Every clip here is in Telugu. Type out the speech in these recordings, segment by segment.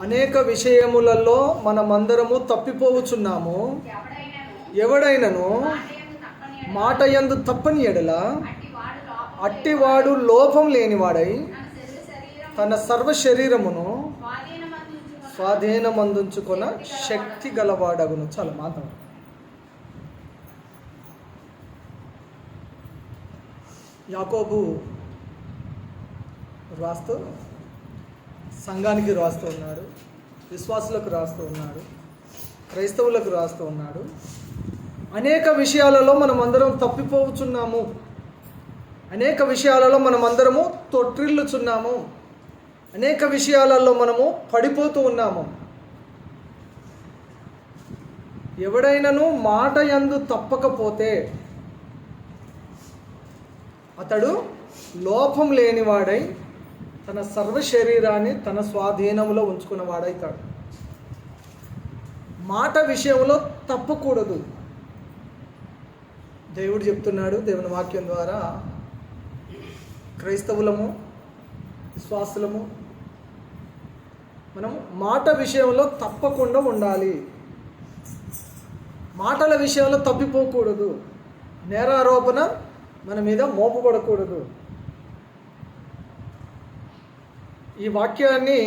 అనేక విషయములలో మనమందరము తప్పిపోవచ్చున్నాము. ఎవడైనను మాట యందు తప్పని ఎడల అట్టివాడు లోపం లేనివాడై తన సర్వ శరీరమును స్వాధీనమందుంచుకొన శక్తి గలవాడగును. చాలా మాత్రం యాకోబు రాస్తూ సంఘానికి రాస్తూ ఉన్నాడు, విశ్వాసులకు రాస్తూ ఉన్నాడు, క్రైస్తవులకు రాస్తూ ఉన్నాడు. అనేక విషయాలలో మనం అందరం తప్పిపోవచ్చున్నాము, అనేక విషయాలలో మనం అందరము తొట్టిల్లుచున్నాము, అనేక విషయాలలో మనము పడిపోతూ ఉన్నాము. ఎవడైనను మాట యందు తప్పకపోతే అతడు లోపం లేనివాడై తన సర్వ శరీరాన్ని తన స్వాధీనంలో ఉంచుకున్నవాడైతాడు. మాట విషయంలో తప్పకూడదు. దేవుడు చెప్తున్నాడు దేవుని వాక్యం ద్వారా, క్రైస్తవులము విశ్వాసులము మనం మాట విషయంలో తప్పకుండా ఉండాలి. మాటల విషయంలో తప్పిపోకూడదు. నేరారోపణ మన మీద మోపబడకూడదు. ఈ వాక్యాన్ని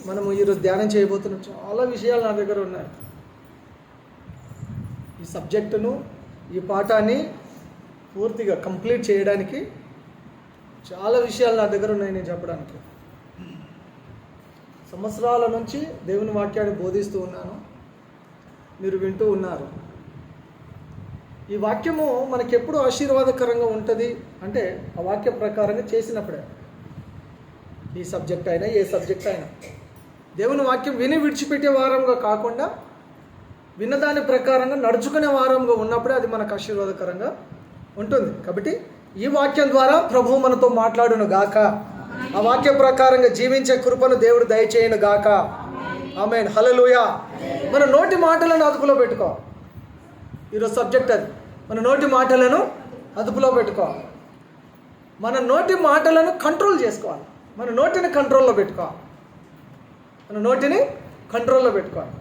మనము ఈరోజు ధ్యానం చేయబోతున్నాం. చాలా విషయాలు నా దగ్గర ఉన్నాయి. ఈ సబ్జెక్టును, ఈ పాఠాన్ని పూర్తిగా కంప్లీట్ చేయడానికి చాలా విషయాలు నా దగ్గర ఉన్నాయి నేను చెప్పడానికి. సంవత్సరాల నుంచి దేవుని వాక్యాన్ని బోధిస్తూ ఉన్నాను, మీరు వింటూ ఉన్నారు. ఈ వాక్యము మనకెప్పుడు ఆశీర్వాదకరంగా ఉంటుంది అంటే ఆ వాక్య ప్రకారంగా చేసినప్పుడే. ఈ సబ్జెక్ట్ అయినా ఏ సబ్జెక్ట్ అయినా దేవుని వాక్యం విని విడిచిపెట్టే వారంగా కాకుండా విన్నదాని ప్రకారంగా నడుచుకునే వారంగా ఉన్నప్పుడే అది మనకు ఆశీర్వాదకరంగా ఉంటుంది. కాబట్టి ఈ వాక్యం ద్వారా ప్రభువు మనతో మాట్లాడును గాక, ఆ వాక్య ప్రకారంగా జీవించే కృపను దేవుడు దయచేయను గాక. ఆమేన్, హల్లెలూయా. మన నోటి మాటలను అదుపులో పెట్టుకో. ఈరోజు సబ్జెక్ట్ అది. మన నోటి మాటలను అదుపులో పెట్టుకోవాలి. మన నోటి మాటలను కంట్రోల్ చేసుకోవాలి. మన నోటిని కంట్రోల్లో పెట్టుకోవాలి. మన నోటిని కంట్రోల్లో పెట్టుకోవాలి.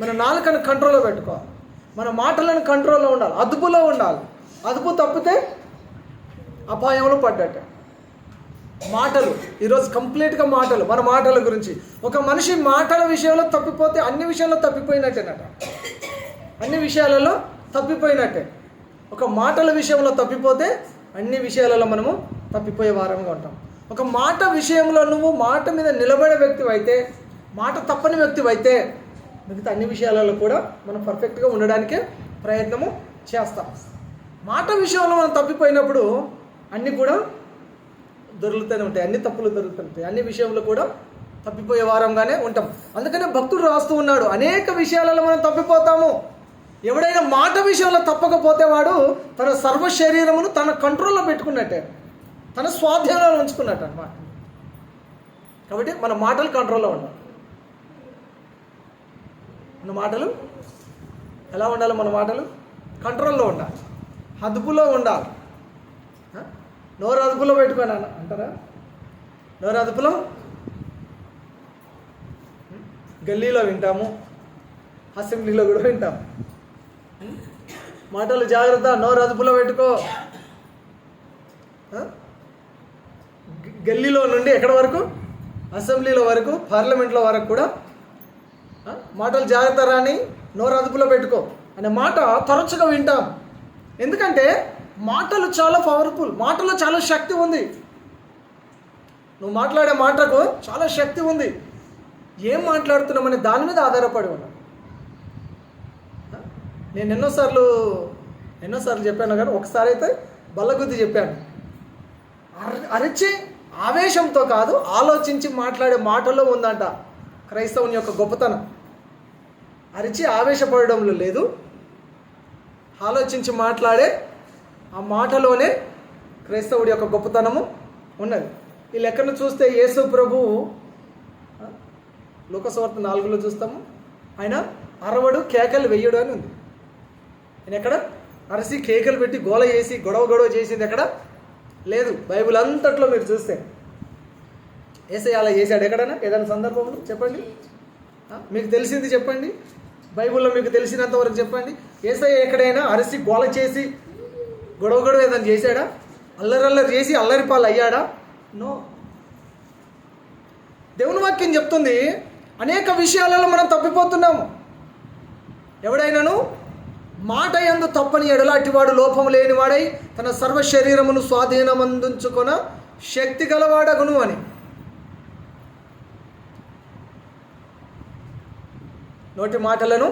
మన నాలుకను కంట్రోల్లో పెట్టుకోవాలి. మన మాటలను కంట్రోల్లో ఉండాలి, అదుపులో ఉండాలి. అదుపు తప్పితే అపాయంలో పడ్డట్టే. మాటలు ఈరోజు కంప్లీట్గా మాటలు, మన మాటల గురించి. ఒక మనిషి మాటల విషయంలో తప్పిపోతే అన్ని విషయాల్లో తప్పిపోయినట్టేనట. అన్ని విషయాలలో తప్పిపోయినట్టే. ఒక మాటల విషయంలో తప్పిపోతే అన్ని విషయాలలో మనము తప్పిపోయే వారంగా ఉంటాం. ఒక మాట విషయంలో నువ్వు మాట మీద నిలబడే వ్యక్తివి అయితే, మాట తప్పని వ్యక్తివి అయితే, మిగతా అన్ని విషయాలలో కూడా మనం పర్ఫెక్ట్గా ఉండడానికే ప్రయత్నము చేస్తాం. మాట విషయంలో మనం తప్పిపోయినప్పుడు అన్నీ కూడా దొరుకుతూనే ఉంటాయి, అన్ని తప్పులు దొరుకుతుంటాయి, అన్ని విషయంలో కూడా తప్పిపోయే వారంగానే ఉంటాం. అందుకనే భక్తుడు రాస్తూ ఉన్నాడు, అనేక విషయాలలో మనం తప్పిపోతాము. ఎవడైనా మాట విషయంలో తప్పకపోతే వాడు తన సర్వ శరీరమును తన కంట్రోల్లో పెట్టుకున్నట్టే, తన స్వాధీనంలో ఉంచుకున్నట్టు అన్నమాట. కాబట్టి మన మాటలు కంట్రోల్లో ఉండాలి. మన మాటలు ఎలా ఉండాలి? మన మాటలు కంట్రోల్లో ఉండాలి, అదుపులో ఉండాలి. నోరు అదుపులో పెట్టుకోనా అంటారా? నోరు అదుపులో. గల్లీలో వింటాము, అసెంబ్లీలో కూడా వింటాము. మాటలు జాగ్రత్త, నోరు అదుపులో పెట్టుకో. గల్లీలో నుండి ఎక్కడ వరకు? అసెంబ్లీలో వరకు, పార్లమెంట్లో వరకు కూడా మాటలు జాగ్రత్త రాని, నోరు అదుపులో పెట్టుకో అనే మాట తరచుగా వింటాం. ఎందుకంటే మాటలు చాలా పవర్ఫుల్, మాటలో చాలా శక్తి ఉంది. నువ్వు మాట్లాడే మాటకు చాలా శక్తి ఉంది. ఏం మాట్లాడుతున్నామనే దాని మీద ఆధారపడి ఉన్నాం. నేను ఎన్నోసార్లు చెప్పాను కానీ ఒకసారి అయితే బల్లగుద్ది చెప్పాను. అరిచి ఆవేశంతో కాదు, ఆలోచించి మాట్లాడే మాటలో ఉందంట క్రైస్తవుని యొక్క గొప్పతనం. అరిచి ఆవేశపడడంలో లేదు, ఆలోచించి మాట్లాడే ఆ మాటలోనే క్రైస్తవుడి యొక్క గొప్పతనము ఉన్నది. ఈ లెక్కను చూస్తే యేసు ప్రభువు లోకసువార్త 4లో చూస్తాము, ఆయన అరవడు కేకలు వెయ్యడు అని ఉంది. ఆయన ఎక్కడ అరసి కేకలు పెట్టి గోల చేసి గొడవ చేసింది ఎక్కడ లేదు. బైబిల్ అంతట్లో మీరు చూస్తే యేసయ్య అలా చేశాడు ఎక్కడైనా? ఏదైనా సందర్భంలో చెప్పండి. మీకు తెలిసింది చెప్పండి, బైబిల్లో మీకు తెలిసినంత వరకు చెప్పండి. యేసయ్య ఎక్కడైనా అరిసి గోల చేసి గొడవ ఏదైనా చేశాడా? అల్లరి చేసి అల్లరి పాలు అయ్యాడా? నో. దేవుని వాక్యం చెప్తుంది అనేక విషయాలలో మనం తప్పిపోతున్నాము. ఎవడైనాను మాట యందు తప్పని ఎడల అటివాడు లోపము లేనివాడై తన సర్వ శరీరమును స్వాధీనమందుంచుకొన శక్తి గలవాడగును అని. నోటి మాటలను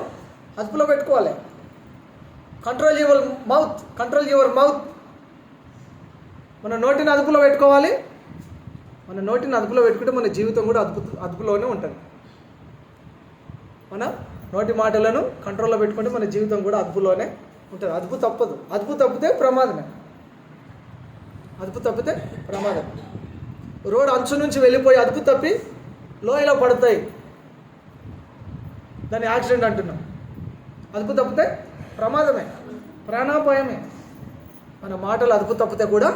అదుపులో పెట్టుకోవాలి. Control your mouth. మన నోటిని అదుపులో పెట్టుకోవాలి. మన నోటిని అదుపులో పెట్టుకుంటే మన జీవితం కూడా అదుపులోనే ఉంటుంది. మన నోటి మాటలను కంట్రోల్లో పెట్టుకుంటే మన జీవితం కూడా అదుపులోనే ఉంటుంది. అదుపు తప్పదు. అదుపు తప్పితే ప్రమాదమే. రోడ్ అంచు నుంచి వెళ్ళిపోయి అదుపు తప్పి లోయలో పడతాయి, దాన్ని యాక్సిడెంట్ అంటున్నాం. అదుపు తప్పితే ప్రమాదమే, ప్రాణాపాయమే. మన మాటలు అదుపు తప్పితే కూడా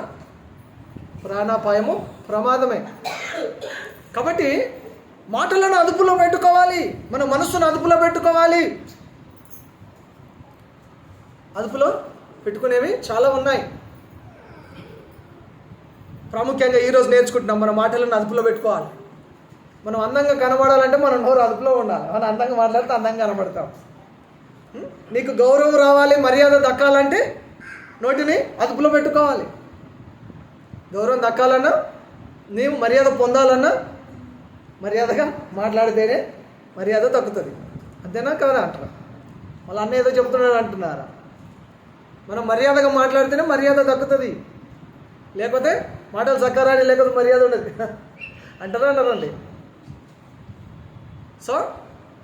ప్రాణాపాయము, ప్రమాదమే. కాబట్టి మాటలను అదుపులో పెట్టుకోవాలి. మన మనస్సును అదుపులో పెట్టుకోవాలి. అదుపులో పెట్టుకునేవి చాలా ఉన్నాయి. ప్రాముఖ్యంగా ఈరోజు నేర్చుకుంటున్నాం, మన మాటలను అదుపులో పెట్టుకోవాలి. మనం అందంగా కనబడాలంటే మన నోరు అదుపులో ఉండాలి. మనం అందంగా మాట్లాడితే అందంగా కనబడతాం. నీకు గౌరవం రావాలి, మర్యాద దక్కాలంటే నోటిని అదుపులో పెట్టుకోవాలి. గౌరవం దక్కాలన్నా, నీవు మర్యాద పొందాలన్నా మర్యాదగా మాట్లాడితేనే మర్యాద దక్కుతుంది. అంతేనా కాదా అంటారా? మళ్ళీ అన్న ఏదో చెప్తున్నాడు అంటున్నారా? మనం మర్యాదగా మాట్లాడితేనే మర్యాద దక్కుతుంది. లేకపోతే మాటలు చక్కరాని, లేకపోతే మర్యాద ఉండదు అంటారండి. సో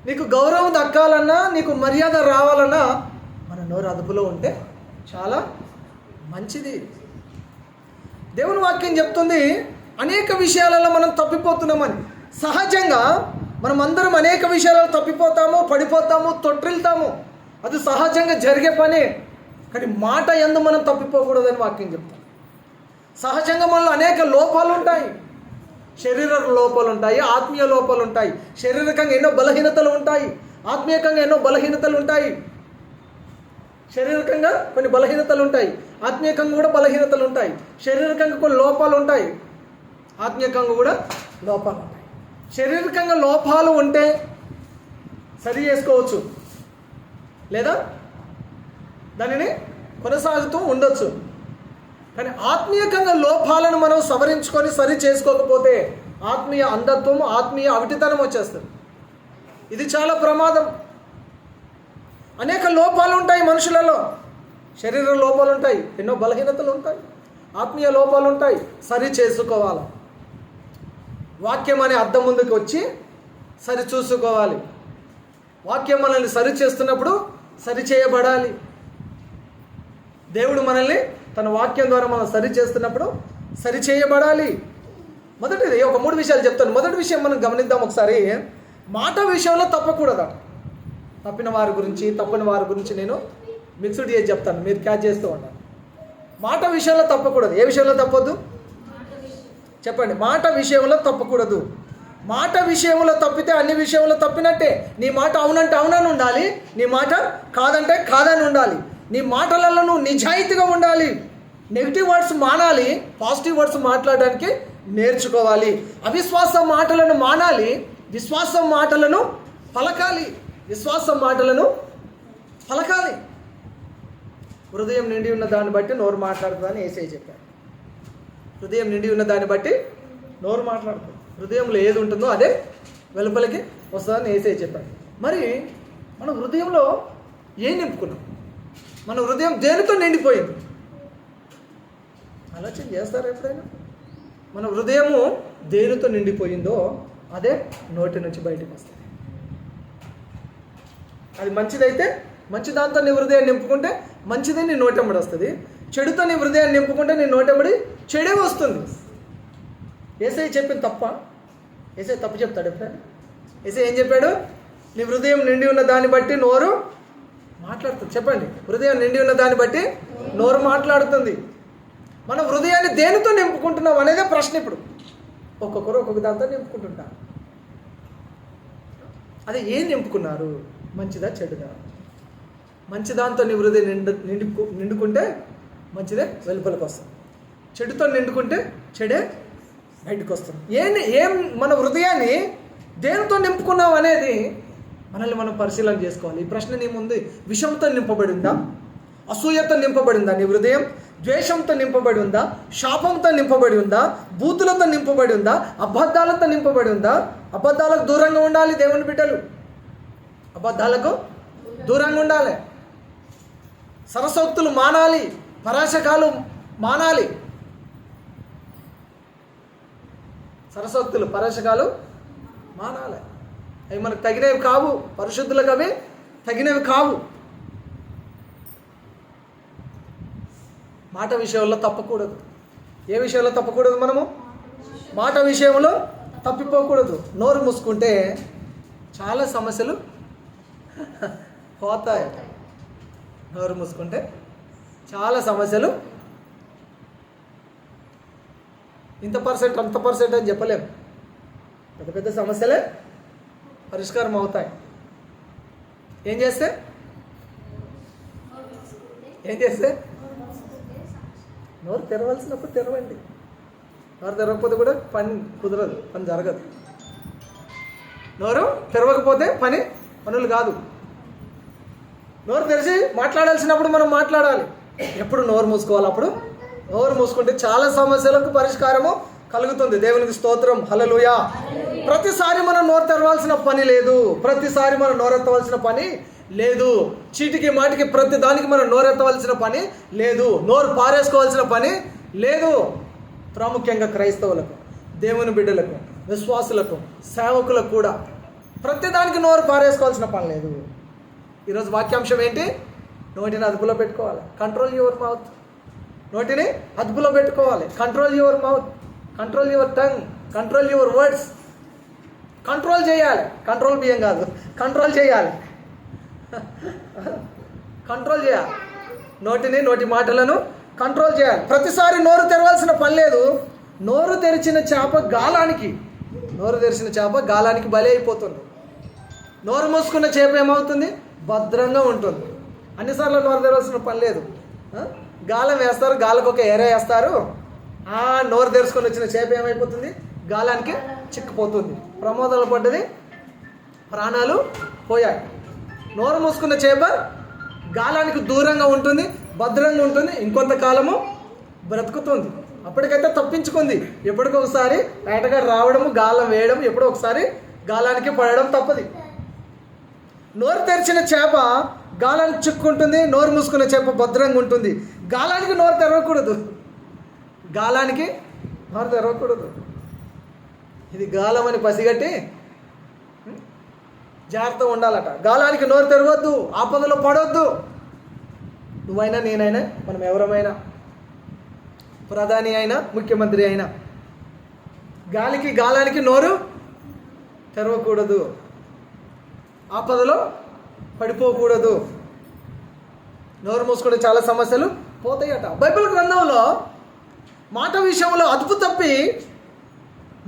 నీకు గౌరవం దక్కాలన్నా, నీకు మర్యాద రావాలన్నా మన నోరు అదుపులో ఉంటే చాలా మంచిది. దేవుని వాక్యం చెప్తుంది అనేక విషయాలలో మనం తప్పిపోతున్నామని. సహజంగా మనం అందరం అనేక విషయాలలో తప్పిపోతాము, పడిపోతాము, తొట్టిల్తాము. అది సహజంగా జరిగే పని. కానీ మాట యందు మనం తప్పిపోకూడదని వాక్యం చెప్తాం. సహజంగా మనలో అనేక లోపాలు ఉంటాయి. శరీర లోపాలు ఉంటాయి, ఆత్మీయ లోపాలు ఉంటాయి. శారీరకంగా ఎన్నో బలహీనతలు ఉంటాయి, ఆత్మీయంగా ఎన్నో బలహీనతలు ఉంటాయి. శారీరకంగా కొన్ని బలహీనతలు ఉంటాయి, ఆత్మీయంగా కూడా బలహీనతలు ఉంటాయి. శారీరకంగా కొన్ని లోపాలు ఉంటాయి, ఆత్మీయంగా కూడా లోపాలు ఉంటాయి. శారీరకంగా లోపాలు ఉంటే సరి చేసుకోవచ్చు, లేదా దానిని కొనసాగుతూ ఉండొచ్చు. కానీ ఆత్మీయంగా లోపాలను మనం సవరించుకొని సరి చేసుకోకపోతే ఆత్మీయ అంధత్వం, ఆత్మీయ అవిటితనం వచ్చేస్తుంది. ఇది చాలా ప్రమాదం. అనేక లోపాలు ఉంటాయి మనుషులలో. శరీర లోపాలు ఉంటాయి, ఎన్నో బలహీనతలు ఉంటాయి, ఆత్మీయ లోపాలు ఉంటాయి. సరి చేసుకోవాలి. వాక్యం అనే అద్దం ముందుకు వచ్చి సరి చూసుకోవాలి. వాక్యం మనల్ని సరి చేస్తున్నప్పుడు సరి చేయబడాలి. దేవుడు మనల్ని తన వాక్యం ద్వారా మనం సరి చేస్తున్నప్పుడు సరి చేయబడాలి. మొదటిది ఒక 3 విషయాలు చెప్తాను. మొదటి విషయం మనం గమనిద్దాం ఒకసారి. మాట విషయంలో తప్పకూడదట. తప్పిన వారి గురించి నేను మిక్స్డ్ చేసి చెప్తాను, మీరు క్యాచ్ చేస్తూ ఉంటాను. మాట విషయంలో తప్పకూడదు. ఏ విషయంలో తప్పొద్దు చెప్పండి? మాట విషయంలో తప్పకూడదు. మాట విషయంలో తప్పితే అన్ని విషయంలో తప్పినట్టే. నీ మాట అవునంటే అవునని ఉండాలి, నీ మాట కాదంటే కాదని ఉండాలి. నీ మాటలలో నువ్వు నిజాయితీగా ఉండాలి. నెగిటివ్ వర్డ్స్ మానాలి, పాజిటివ్ వర్డ్స్ మాట్లాడడానికి నేర్చుకోవాలి. అవిశ్వాస మాటలను మానాలి, విశ్వాసం మాటలను పలకాలి. హృదయం నిండి ఉన్న దాన్ని బట్టి నోరు మాట్లాడుతుందని యేసయ్య చెప్పారు. హృదయం నిండి ఉన్న దాన్ని బట్టి నోరు మాట్లాడుతుంది. హృదయంలో ఏది ఉంటుందో అదే వెలుపలికి వస్తుందని యేసయ్య చెప్పారు. మరి మన హృదయంలో ఏం నింపుకున్నాం? మన హృదయం దేనితో నిండిపోయింది? ఆలోచన చేస్తారా ఎప్పుడైనా? మన హృదయము దేనితో నిండిపోయిందో అదే నోటి నుంచి బయటకు వస్తుంది. అది మంచిదైతే మంచి దాంతో నీ హృదయాన్ని నింపుకుంటే మంచిది నీ నోటెంబడి వస్తుంది. చెడుతో నీ హృదయాన్ని నింపుకుంటే నీ నోటెంబడి చెడే వస్తుంది. యేసయ్య చెప్పింది తప్ప? యేసయ్య తప్పు చెప్తాడు ఎప్పుడైనా? యేసయ్య ఏం చెప్పాడు? నీ హృదయం నిండి ఉన్న దాన్ని బట్టి నోరు మాట్లాడుతుంది. చెప్పండి, హృదయం నిండి ఉన్న దాన్ని బట్టి నోరు మాట్లాడుతుంది. మనం హృదయాన్ని దేనితో నింపుకుంటున్నాం అనేదే ప్రశ్న. ఇప్పుడు ఒక్కొక్కరు ఒక్కొక్క దాంతో నింపుకుంటుంటారు. అదే ఏం నింపుకున్నారు? మంచిదా చెడుదా? మంచి దాంతో నీ హృదయం నిండుకుంటే మంచిదే వెలుపలికి వస్తుంది. చెడుతో నిండుకుంటే చెడే బయటకు వస్తుంది. ఏం మన హృదయాన్ని దేనితో నింపుకున్నావు అనేది మనల్ని మనం పరిశీలన చేసుకోవాలి. ఈ ప్రశ్న నీ ముందు విషంతో నింపబడి ఉందా? అసూయతో నింపబడి ఉందా నీ హృదయం? ద్వేషంతో నింపబడి ఉందా? శాపంతో నింపబడి ఉందా? బూతులతో నింపబడి ఉందా? అబద్ధాలతో నింపబడి ఉందా? అబద్ధాలకు దూరంగా ఉండాలి దేవుని బిడ్డలు. అబద్ధాలకు దూరంగా ఉండాలి. సరసోక్తులు మానాలి, పరాశకాలు మానాలి. సరసోక్తులు పరాశకాలు మానాలి. అవి మనకు తగినవి కావు, పరిశుద్ధులకు అవి తగినవి కావు. మాట విషయంలో తప్పకూడదు. ఏ విషయంలో తప్పకూడదు? మనము మాట విషయంలో తప్పిపోకూడదు. నోరు మూసుకుంటే చాలా సమస్యలు పోతాయి. నోరు మూసుకుంటే చాలా సమస్యలు, ఇంత పర్సెంట్ అంత పర్సెంట్ అని చెప్పలేము, పెద్ద పెద్ద సమస్యలే పరిష్కారం అవుతాయి. ఏం చేస్తే నోరు తెరవలసినప్పుడు తెరవండి. నోరు తెరవకపోతే కూడా పని కుదరదు, పని జరగదు. నోరు తెరవకపోతే పనులు కాదు. నోరు తెరిచి మాట్లాడాల్సినప్పుడు మనం మాట్లాడాలి. ఎప్పుడు నోరు మూసుకోవాలి? అప్పుడు నోరు మూసుకుంటే చాలా సమస్యలకు పరిష్కారము కలుగుతుంది. దేవునికి స్తోత్రం, హల్లెలూయా. ప్రతిసారి మనం నోరు తెరవాల్సిన పని లేదు. ప్రతిసారి మనం నోరెత్తవలసిన పని లేదు. చీటికి మాటికి ప్రతి దానికి మనం నోరెత్తవలసిన పని లేదు. నోరు పారేసుకోవాల్సిన పని లేదు. ప్రాముఖ్యంగా క్రైస్తవులకు, దేవుని బిడ్డలకు, విశ్వాసులకు, సేవకులకు కూడా ప్రతిదానికి నోరు పారేసుకోవాల్సిన పని లేదు. ఈరోజు వాక్యాంశం ఏంటి? నోటిని అదుపులో పెట్టుకోవాలి. Control your mouth. నోటిని అదుపులో పెట్టుకోవాలి. Control your mouth, control your tongue, control your words. Control చేయాలి. కంట్రోల్ బియ్యం కాదు, కంట్రోల్ చేయాలి. కంట్రోల్ చేయాలి. నోటిని, నోటి మాటలను కంట్రోల్ చేయాలి. ప్రతిసారి నోరు తెరవాల్సిన పని లేదు. నోరు తెరిచిన చేప గాలానికి బలి అయిపోతుంది. నోరు మూసుకున్న చేప ఏమవుతుంది? భద్రంగా ఉంటుంది. అన్నిసార్లు నోరు తెరవాల్సిన పని లేదు. గాలం వేస్తారు, గాలకు ఒక ఎర వేస్తారు. నోరు తెరుచుకొని వచ్చిన చేప ఏమైపోతుంది? గాలానికి చిక్కుపోతుంది. ప్రమాదాలు పడ్డది, ప్రాణాలు పోయాయి. నోరు మూసుకున్న చేప గాలానికి దూరంగా ఉంటుంది, భద్రంగా ఉంటుంది, ఇంకొంతకాలము బ్రతుకుతుంది. అప్పటికైతే తప్పించుకుంది. ఎప్పటికొకసారి వేటగాడు రావడము, గాలం వేయడం, ఎప్పుడో ఒకసారి గాలానికి పడడం తప్పది. నోరు తెరిచిన చేప గాలానికి చిక్కుంటుంది, నోరు మూసుకున్న చేప భద్రంగా ఉంటుంది. గాలానికి నోరు తెరవకూడదు. గాలానికి నోరు తెరవకూడదు. ఇది గాలం అని పసిగట్టి జాగ్రత్తగా ఉండాలట. గాలానికి నోరు తెరవద్దు, ఆపదలో పడవద్దు. నువ్వైనా, నేనైనా, మనం ఎవరమైనా, ప్రధాని అయినా, ముఖ్యమంత్రి అయినా, గాలానికి నోరు తెరవకూడదు. ఆపదలో పడిపోకూడదు. నోరు మూసుకుంటే చాలా సమస్యలు పోతాయట. బైబిల్ గ్రంథంలో మాట విషయంలో అదుపు తప్పి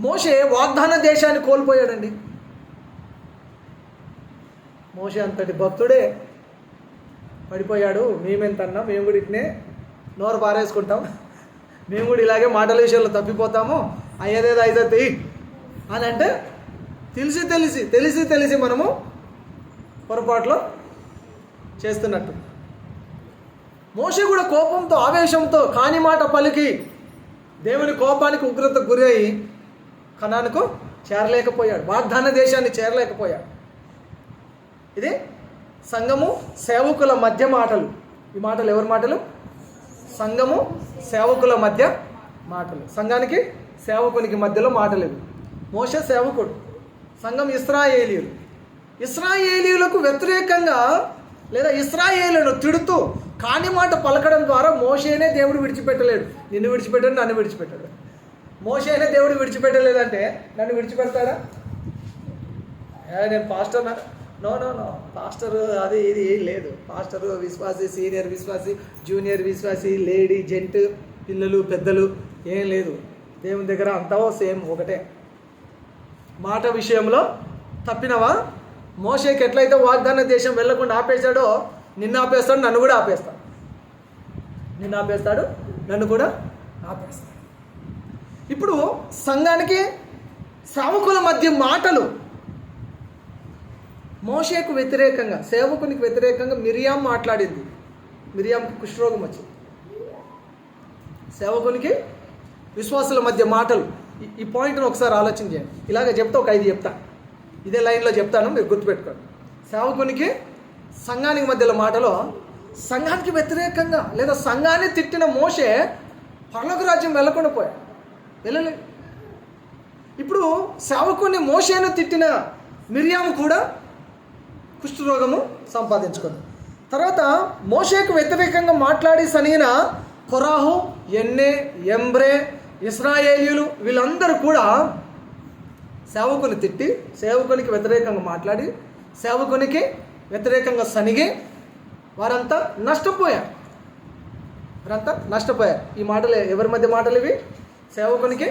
మోషే వాగ్దాన దేశాన్ని కోల్పోయాడండి. మోషే అంతటి భక్తుడే పడిపోయాడు. మేమెంతన్నా, మేము కూడా ఇట్నే నోరు పారేసుకుంటాం, మేము కూడా ఇలాగే మాటల విషయంలో తప్పిపోతాము, అయ్యేదేదో అయితే అని అంటే తెలిసి మనము పొరపాట్లో చేస్తున్నట్టు. మోషే కూడా కోపంతో, ఆవేశంతో కాని మాట పలికి దేవుని కోపానికి ఉగ్రత గురి అయి కనానుకు చేరలేకపోయాడు, వాగ్దాన దేశాన్ని చేరలేకపోయాడు. ఇది సంఘము సేవకుల మధ్య మాటలు. ఈ మాటలు ఎవరి మాటలు? సంఘము సేవకుల మధ్య మాటలు. సంఘానికి సేవకునికి మధ్యలో మాటలు ఇవి. మోషే సేవకుడు, సంఘం ఇశ్రాయేలీయులకు వ్యతిరేకంగా లేదా ఇశ్రాయేలును తిడుతూ కాని మాట పలకడం ద్వారా మోషేనే దేవుడు విడిచిపెట్టలేడు. నిన్ను విడిచిపెట్టాడు, నన్ను విడిచిపెట్టాడు. మోషేనే దేవుడు విడిచిపెట్టలేదంటే నన్ను విడిచిపెడతాడా? నేను పాస్టర్, నో పాస్టర్ అది ఇది ఏం లేదు. పాస్టరు విశ్వాసి, సీనియర్ విశ్వాసి, జూనియర్ విశ్వాసి, లేడీ, జెంట్, పిల్లలు, పెద్దలు ఏం లేదు. దేవుని దగ్గర అంతా సేమ్ ఒకటే. మాట విషయంలో తప్పినవా మోషేకి ఎట్లయితే వాగ్దాన దేశం వెళ్ళకుండా ఆపేశాడో నిన్ను ఆపేస్తాడు, నన్ను కూడా ఆపేస్తాడు. నిన్ను ఆపేస్తాడు, నన్ను కూడా ఆపేస్తాడు. ఇప్పుడు సంఘానికి సేవకుల మధ్య మాటలు, మోషేకు వ్యతిరేకంగా సేవకునికి వ్యతిరేకంగా మిరియాం మాట్లాడింది. మిరియాంకి కుష్ఠరోగం వచ్చింది. సేవకునికి విశ్వాసుల మధ్య మాటలు. ఈ పాయింట్ను ఒకసారి ఆలోచన చేయండి. ఇలాగ చెప్తే ఒక 5 చెప్తా, ఇదే లైన్లో చెప్తాను, మీరు గుర్తుపెట్టుకోండి. సేవకునికి సంఘానికి మధ్యలో మాటలో, సంఘానికి వ్యతిరేకంగా లేదా సంఘాన్ని తిట్టిన మోషే పరలోక రాజ్యం వెళ్ళకుండా పోయాడు, వెళ్ళలేదు. ఇప్పుడు సేవకుని మోషేను తిట్టిన మిరియాము కూడా కుష్ఠరోగము సంపాదించుకుంది. తర్వాత మోషేకు వ్యతిరేకంగా మాట్లాడి సనిగిన కొరాహు, ఎన్నే, ఎంబ్రే, ఇశ్రాయేలీయులు వీళ్ళందరూ కూడా సేవకుని తిట్టి, సేవకునికి వ్యతిరేకంగా మాట్లాడి, సేవకునికి వ్యతిరేకంగా సనిగి వారంతా నష్టపోయారు. ఈ మాటలు ఎవరి మధ్య మాటలు ఇవి? సేవకునికి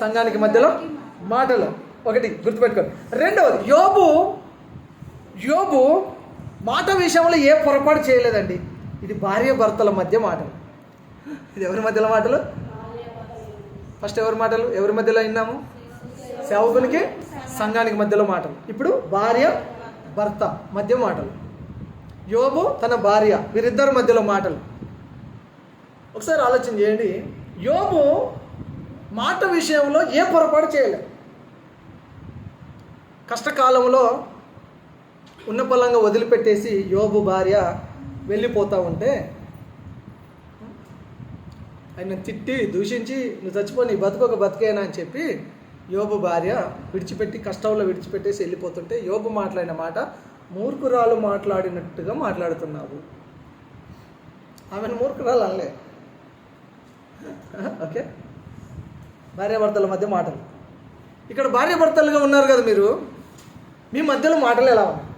సంఘానికి మధ్యలో మాటలు. ఒకటి గుర్తుపెట్టుకోండి. రెండవది, యోబు మాట విషయంలో ఏ పొరపాటు చేయలేదండి. ఇది భార్య భర్తల మధ్య మాటలు. ఇది ఎవరి మధ్యలో మాటలు? ఫస్ట్ ఎవరి మాటలు? ఎవరి మధ్యలో విన్నాము? సేవకునికి సంఘానికి మధ్యలో మాటలు. ఇప్పుడు భార్య భర్త మధ్య మాటలు. యోబు తన భార్య వీరిద్దరి మధ్యలో మాటలు. ఒకసారి ఆలోచన చేయండి. యోబు మాట విషయంలో ఏ పొరపాటు చేయలేదు. కష్టకాలంలో ఉన్న పొలంగా వదిలిపెట్టేసి యోబు భార్య వెళ్ళిపోతూ ఉంటే ఆయన తిట్టి దూషించి, నువ్వు చచ్చిపో, నీ బతుకొక బతికేనా అని చెప్పి యోబు భార్య కష్టంలో విడిచిపెట్టేసి వెళ్ళిపోతుంటే యోబు మాట్లాడిన మాట, మూర్ఖురాలు మాట్లాడినట్టుగా మాట్లాడుతున్నావు. ఆమెను మూర్ఖురాలు అనలే. ఓకే, భార్యాభర్తల మధ్య మాటలు. ఇక్కడ భార్యాభర్తలుగా ఉన్నారు కదా మీరు, మీ మధ్యలో మాటలు ఎలా ఉన్నాయి?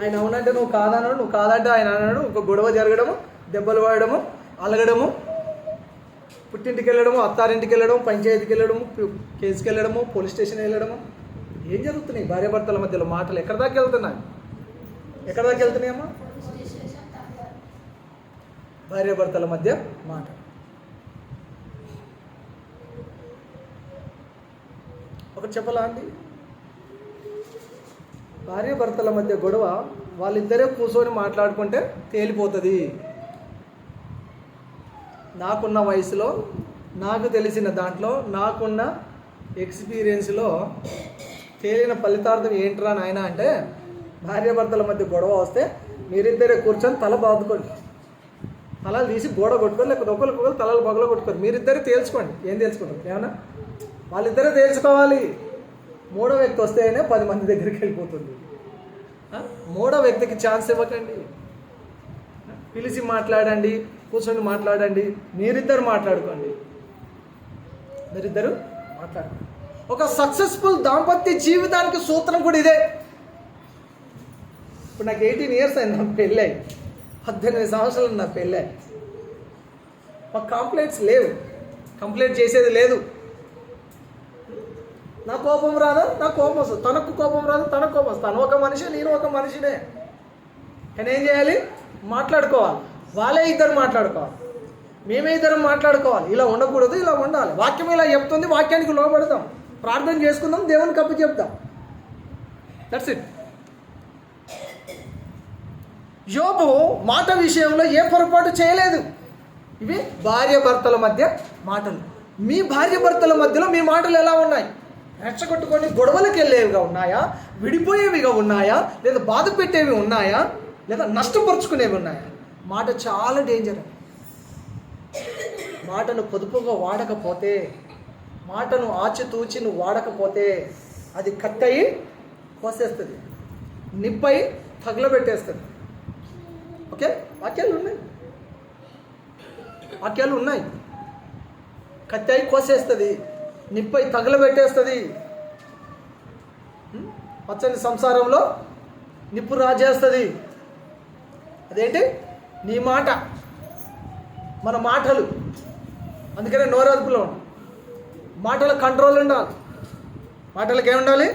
ఆయన అవునంటే నువ్వు కాదన్నాడు, నువ్వు కాదంటే ఆయన అన్నాడు. ఒక గొడవ జరగడము, దెబ్బలు పడడము, అలగడము, పుట్టింటికి వెళ్ళడము, అత్తారింటికి వెళ్ళడము, పంచాయతీకి వెళ్ళడము, కేసుకి వెళ్ళడము, పోలీస్ స్టేషన్ వెళ్ళడము. ఏం జరుగుతున్నాయి భార్యాభర్తల మధ్యలో మాటలు? ఎక్కడి దాకా వెళ్తున్నాయమ్మా? భార్యాభర్తల మధ్య మాట. ఒకటి చెప్పలా అండి, భార్యాభర్తల మధ్య గొడవ వాళ్ళిద్దరే కూర్చొని మాట్లాడుకుంటే తేలిపోతుంది. నాకున్న వయసులో, నాకు తెలిసిన దాంట్లో, నాకున్న ఎక్స్పీరియన్స్లో తేలిన ఫలితార్థం ఏంట్రా నాయన అంటే, భార్యాభర్తల మధ్య గొడవ వస్తే మీరిద్దరే కూర్చొని తల బాదుకోండి, తలలు తీసి గోడ కొట్టుకొని, లేకపోతే ఒకరికొకరు తలలు బగలో కొట్టుకోండి. మీరిద్దరే తేల్చుకోండి. ఏం తేల్చుకుంటారు? ఏమన్నా వాళ్ళిద్దరే తేల్చుకోవాలి. మూడో వ్యక్తి వస్తేనే 10 మంది దగ్గరికి వెళ్ళిపోతుంది. మూడో వ్యక్తికి ఛాన్స్ ఇవ్వకండి. పిలిచి మాట్లాడండి, కూర్చొని మాట్లాడండి, మీరిద్దరు మాట్లాడుకోండి. ఒక సక్సెస్ఫుల్ దాంపత్య జీవితానికి సూత్రం కూడా ఇదే. ఇప్పుడు నాకు 18 years అయింది, నాకు పెళ్ళి 18 సంవత్సరాలు నా పెళ్ళి. మాకు కంప్లైంట్స్ లేవు, కంప్లైంట్ చేసేది లేదు. నా కోపం రాదా? నా కోపం వస్తుంది. తనకు కోపం రాదు, తనకు కోపం వస్తుంది. తను ఒక మనిషి, నేను ఒక మనిషినే. కానీ ఏం చేయాలి? మాట్లాడుకోవాలి. వాళ్ళే ఇద్దరు మాట్లాడుకోవాలి, మేమే ఇద్దరం మాట్లాడుకోవాలి. ఇలా ఉండకూడదు, ఇలా ఉండాలి. వాక్యం ఇలా చెప్తుంది, వాక్యానికి లోబడతాం, ప్రార్థన చేసుకుందాం, దేవునికి అప్పు చెప్తాం. That's it. యోబు మాట విషయంలో ఏ పొరపాటు చేయలేదు. ఇవి భార్యాభర్తల మధ్య మాటలు. మీ భార్యాభర్తల మధ్యలో మీ మాటలు ఎలా ఉన్నాయి? రెచ్చగొట్టుకొని గొడవలకు వెళ్ళేవిగా ఉన్నాయా? విడిపోయేవిగా ఉన్నాయా? లేదా బాధ పెట్టేవి ఉన్నాయా? లేదా నష్టపరుచుకునేవి ఉన్నాయా? మాట చాలా డేంజర్. మాటను పొదుపుగా వాడకపోతే, మాటను ఆచితూచి నువ్వు వాడకపోతే అది కట్టయి కోసేస్తుంది, నిప్పై తగలబెట్టేస్తుంది. ఓకే, వాక్యాలు ఉన్నాయి. కట్టయి కోసేస్తుంది, నిప్పై తగలబెట్టేస్తుంది. పచ్చని సంసారంలో నిప్పు రాజేస్తుంది. అదేంటి? నీ మాట, మన మాటలు. అందుకనే నోరదుపులో మాటలకు కంట్రోల్ ఉండాలి. మాటలకు ఏముండాలి?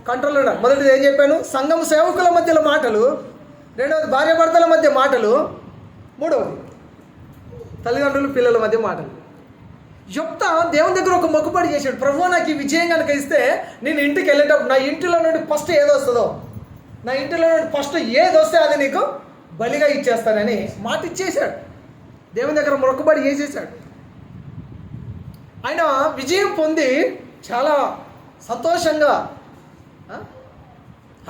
కంట్రోల్ ఉండాలి. మొదటిది ఏం చెప్పాను? సంఘం సేవకుల మధ్యలో మాటలు, రెండవది భార్యాభర్తల మధ్య మాటలు, మూడవది తల్లిదండ్రులు పిల్లల మధ్య మాటలు. యుక్త దేవుని దగ్గర ఒక మొక్కుబడి చేశాడు. ప్రభువా, నాకు ఈ విజయం కనుక ఇస్తే నేను ఇంటికి వెళ్ళేటప్పుడు నా ఇంటిలో నుండి ఫస్ట్ ఏది వస్తుందో, నా ఇంటిలో నుండి ఫస్ట్ ఏది వస్తే అది నీకు బలిగా ఇచ్చేస్తానని మాట ఇచ్చేశాడు. దేవుని దగ్గర మొక్కుబడి చేసేసాడు. ఆయన విజయం పొంది చాలా సంతోషంగా,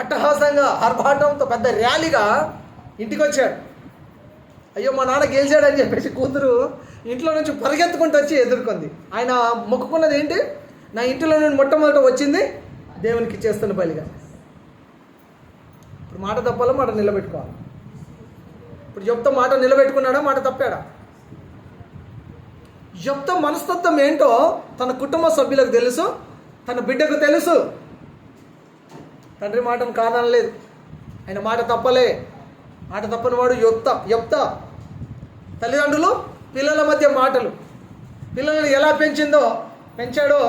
అట్టహాసంగా, ఆర్భాటంతో పెద్ద ర్యాలీగా ఇంటికి వచ్చాడు. అయ్యో, మా నాన్న గెలిచాడని చెప్పేసి కూతురు ఇంట్లో నుంచి పరిగెత్తుకుంటూ వచ్చి ఎదుర్కొంది. ఆయన మొక్కుకున్నది ఏంటి? నా ఇంటిలో నుండి మొట్టమొదట వచ్చింది దేవునికి ఇచ్చేస్తున్న బలిగా. ఇప్పుడు మాట తప్పాలో మాట నిలబెట్టుకోవాలి. ఇప్పుడు యోబు మాట నిలబెట్టుకున్నాడా? మాట తప్పాడా? యోబు మనస్తత్వం ఏంటో తన కుటుంబ సభ్యులకు తెలుసు, తన బిడ్డకు తెలుసు. తండ్రి మాటను కాదనలేదు, ఆయన మాట తప్పలే. మాట తప్పని వాడు యోబు. తల్లిదండ్రులు పిల్లల మధ్య మాటలు, పిల్లలను ఎలా పెంచాడో,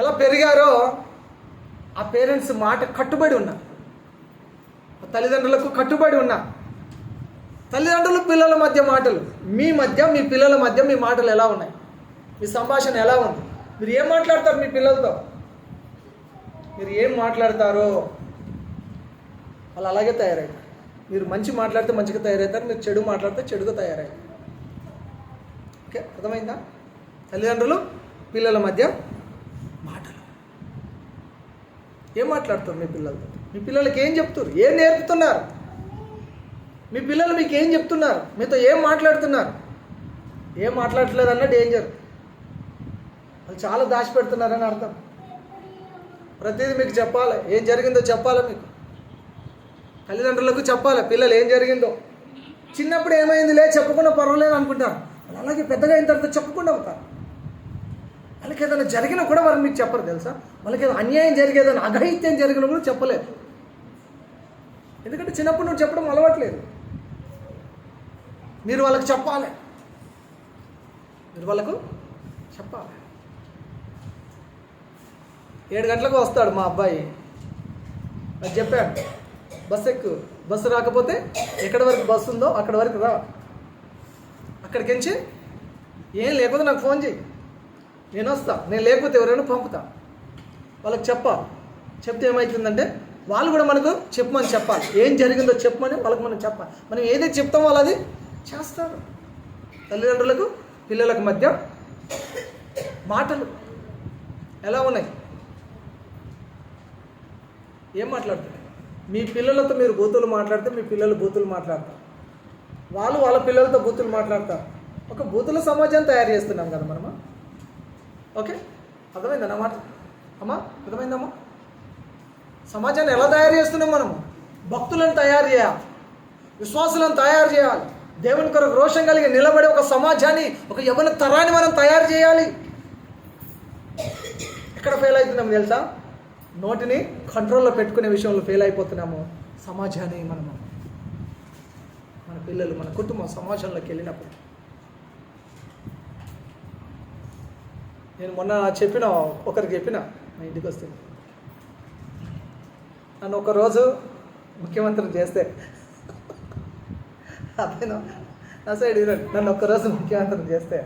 ఎలా పెరిగారో ఆ పేరెంట్స్ మాట కట్టుబడి ఉన్నా, తల్లిదండ్రులకు కట్టుబడి ఉన్నా. తల్లిదండ్రులు పిల్లల మధ్య మాటలు, మీ పిల్లల మధ్య మీ మాటలు ఎలా ఉన్నాయి? మీ సంభాషణ ఎలా ఉంది? మీరు ఏం మాట్లాడతారు మీ పిల్లలతో? మీరు ఏం మాట్లాడతారో వాళ్ళు అలాగే తయారవుతారు. మీరు మంచి మాట్లాడితే మంచిగా తయారవుతారు, మీరు చెడు మాట్లాడితే చెడుగా తయారవుతారు. ఓకే, అర్థమైందా? తల్లిదండ్రులు పిల్లల మధ్య మాటలు. ఏం మాట్లాడుతారు మీ పిల్లలతో? మీ పిల్లలకి ఏం చెప్తారు? ఏం నేర్పుతున్నారు? మీ పిల్లలు మీకు ఏం చెప్తున్నారు? మీతో ఏం మాట్లాడుతున్నారు? ఏం మాట్లాడట్లేదన్న డేంజర్. వాళ్ళు చాలా దాచిపెడుతున్నారని అర్థం. ప్రతిదీ మీకు చెప్పాలి, ఏం జరిగిందో చెప్పాలి. మీకు తల్లిదండ్రులకు చెప్పాలి పిల్లలు ఏం జరిగిందో. చిన్నప్పుడు ఏమైందిలే చెప్పకుండా పర్వాలేదు అనుకుంటారు, అలాగే పెద్దగా అయిన తర్వాత చెప్పకుండా అవుతారు. వాళ్ళకి ఏదైనా జరిగినా కూడా వారు మీకు చెప్పరు, తెలుసా? వాళ్ళకి ఏదో అన్యాయం జరిగేదని, అఘాయిత్యం జరిగినా కూడా చెప్పలేదు. ఎందుకంటే చిన్నప్పుడు నువ్వు చెప్పడం అలవాట్లేదు. మీరు వాళ్ళకి చెప్పాలి, మీరు వాళ్ళకు చెప్పాలి. 7 గంటలకు వస్తాడు మా అబ్బాయి, అది చెప్పాడు, బస్సు ఎక్కు, బస్సు రాకపోతే ఎక్కడి వరకు బస్సు ఉందో అక్కడి వరకు రా, అక్కడికించి ఏం లేకపోతే నాకు ఫోన్ చేయి, నేను వస్తా, నేను లేకపోతే ఎవరైనా పంపుతా. వాళ్ళకి చెప్పాలి. చెప్తే ఏమవుతుందంటే వాళ్ళు కూడా మనకు చెప్పమని చెప్పాలి, ఏం జరిగిందో చెప్పమని వాళ్ళకి మనం చెప్పాలి. మనం ఏదైతే చెప్తామో వాళ్ళు అది చేస్తారు. తల్లిదండ్రులకు పిల్లలకు మధ్య మాటలు ఎలా ఉన్నాయి? ఏం మాట్లాడుతున్నారు? మీ పిల్లలతో మీరు బూతులు మాట్లాడితే మీ పిల్లలు బూతులు మాట్లాడతారు, వాళ్ళు వాళ్ళ పిల్లలతో బూతులు మాట్లాడతారు. ఒక బూతుల సమాజాన్ని తయారు చేస్తున్నాం కదా మనము. ఓకే, అర్థమైందన్న మాట అమ్మా? అర్థమైందమ్మా? సమాజాన్ని ఎలా తయారు చేస్తున్నాం మనము? భక్తులను తయారు చేయాలి, విశ్వాసులను తయారు చేయాలి, దేవుని కొరకు రోషం కలిగి నిలబడే ఒక సమాజాన్ని, ఒక యవ్వన తరాన్ని మనం తయారు చేయాలి. ఎక్కడ ఫెయిల్ అవుతున్నాము తెలుసా? నోటిని కంట్రోల్లో పెట్టుకునే విషయంలో ఫెయిల్ అయిపోతున్నాము. సమాజాన్ని మనము, మన పిల్లలు, మన కుటుంబం సమాజంలోకి వెళ్ళినప్పుడు. నేను మొన్న ఒకరికి చెప్పిన మా ఇంటికి వస్తుంది, నన్ను ఒకరోజు ముఖ్యమంత్రిని చేస్తే, అదేనా నా సైడ్ ఇవ్వండి, నన్ను ఒక్కరోజు ముఖ్యమంత్రిని చేస్తే,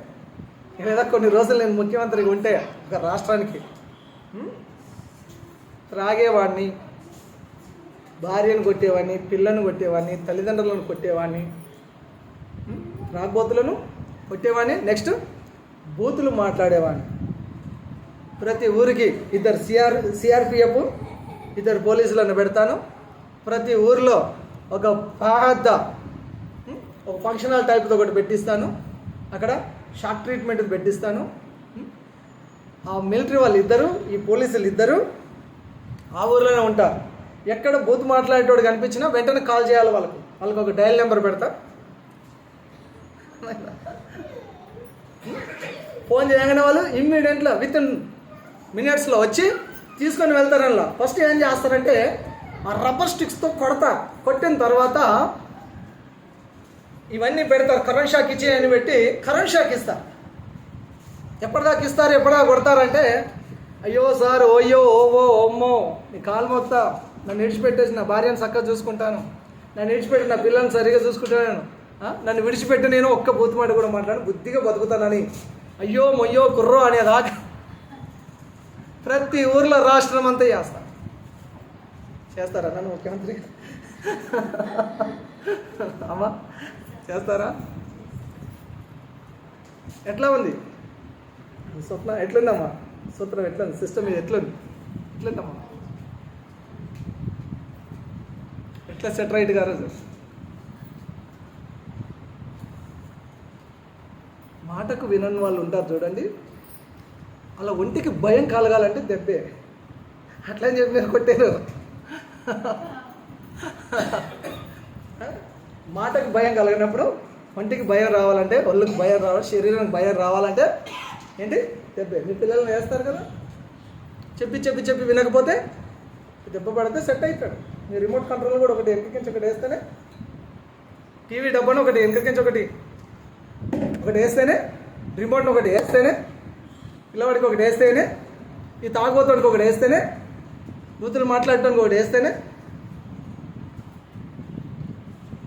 లేదా కొన్ని రోజులు నేను ముఖ్యమంత్రిగా ఉంటే ఒక రాష్ట్రానికి, త్రాగేవాడిని, భార్యను కొట్టేవాడిని, పిల్లను కొట్టేవాడిని, తల్లిదండ్రులను కొట్టేవాడిని, త్రాగబోతులను కొట్టేవాడిని, నెక్స్ట్ బూతులు మాట్లాడేవాడిని. ప్రతి ఊరికి 2 సిఆర్పిఎఫ్ 2 పోలీసులను పెడతాను. ప్రతి ఊరిలో ఒక ఫంక్షన్ హాల్ టైప్తో ఒకటి పెట్టిస్తాను. అక్కడ షాక్ ట్రీట్మెంట్ పెట్టిస్తాను. ఆ మిలిటరీ వాళ్ళు 2, ఈ పోలీసులు 2 ఆ ఊర్లోనే ఉంటారు. ఎక్కడ బూత్ మాట్లాడేటోడు కనిపించినా వెంటనే కాల్ చేయాలి వాళ్ళకి ఒక డయల్ నెంబర్ పెడతా. ఫోన్ చేయగానే వాళ్ళు ఇమ్మీడియట్గా విత్-ఇన్ మినిట్స్లో వచ్చి తీసుకొని వెళ్తారు. అలా ఫస్ట్ ఏం చేస్తారంటే ఆ రబ్బర్ స్టిక్స్తో కొడతారు. కొట్టిన తర్వాత ఇవన్నీ పెడతారు, కరెంట్ షాక్ ఇచ్చి అని పెట్టి కరెంట్ షాక్ ఇస్తారు. ఎప్పటిదాకా ఇస్తారు, ఎప్పటిదాకా కొడతారంటే, అయ్యో సార్, ఓయ్యో ఓవో ఓమ్మో, నీ కాలు మొత్తా, నన్ను విడిచిపెట్టేసి నా భార్యను చక్కగా చూసుకుంటాను, నన్ను విడిచిపెట్టి నా పిల్లల్ని సరిగా చూసుకుంటాను, నన్ను విడిచిపెట్టి నేను ఒక్క బూతుమాట కూడా మాట్లాడి బుద్ధిగా బతుకుతానని అయ్యో మొయ్యో కుర్రో అనేదాకా ప్రతి ఊర్లో రాష్ట్రం అంతా చేస్తారా నన్ను ముఖ్యమంత్రి? అమ్మా చేస్తారా? ఎట్లా ఉంది స్వప్న? ఎట్లుందమ్మా సూత్రం? ఎట్లుంది సిస్టమ్? ఇది ఎట్లుందమ్మా? ఎట్లా సెట్ రైట్ గారు? మాటకు వినని వాళ్ళు ఉంటారు చూడండి, అలా ఒంటికి భయం కలగాలంటే దెబ్బే. అట్లా అని చెప్పి మీరు కొట్టారు. మాటకు భయం కలిగినప్పుడు ఒంటికి భయం రావాలంటే, ఒళ్ళకి భయం రావాలి, శరీరానికి భయం రావాలంటే ఏంటి? దెబ్బే. మీ పిల్లల్ని వేస్తారు కదా, చెప్పి వినకపోతే దెబ్బ పడితే సెట్ అవుతాడు. మీ రిమోట్ కంట్రోల్ కూడా ఒకటి వెనకకించి ఒకటి వేస్తేనే, టీవీ డబ్బాను ఒకటి వెనకకించి ఒకటి వేస్తేనే, రిమోట్ని ఒకటి వేస్తేనే, పిల్లవాడికి ఒకటి వేస్తేనే, ఈ తాగుబోతుడికి ఒకటి వేస్తేనే, బూతులు మాట్లాడటానికి ఒకటి వేస్తేనే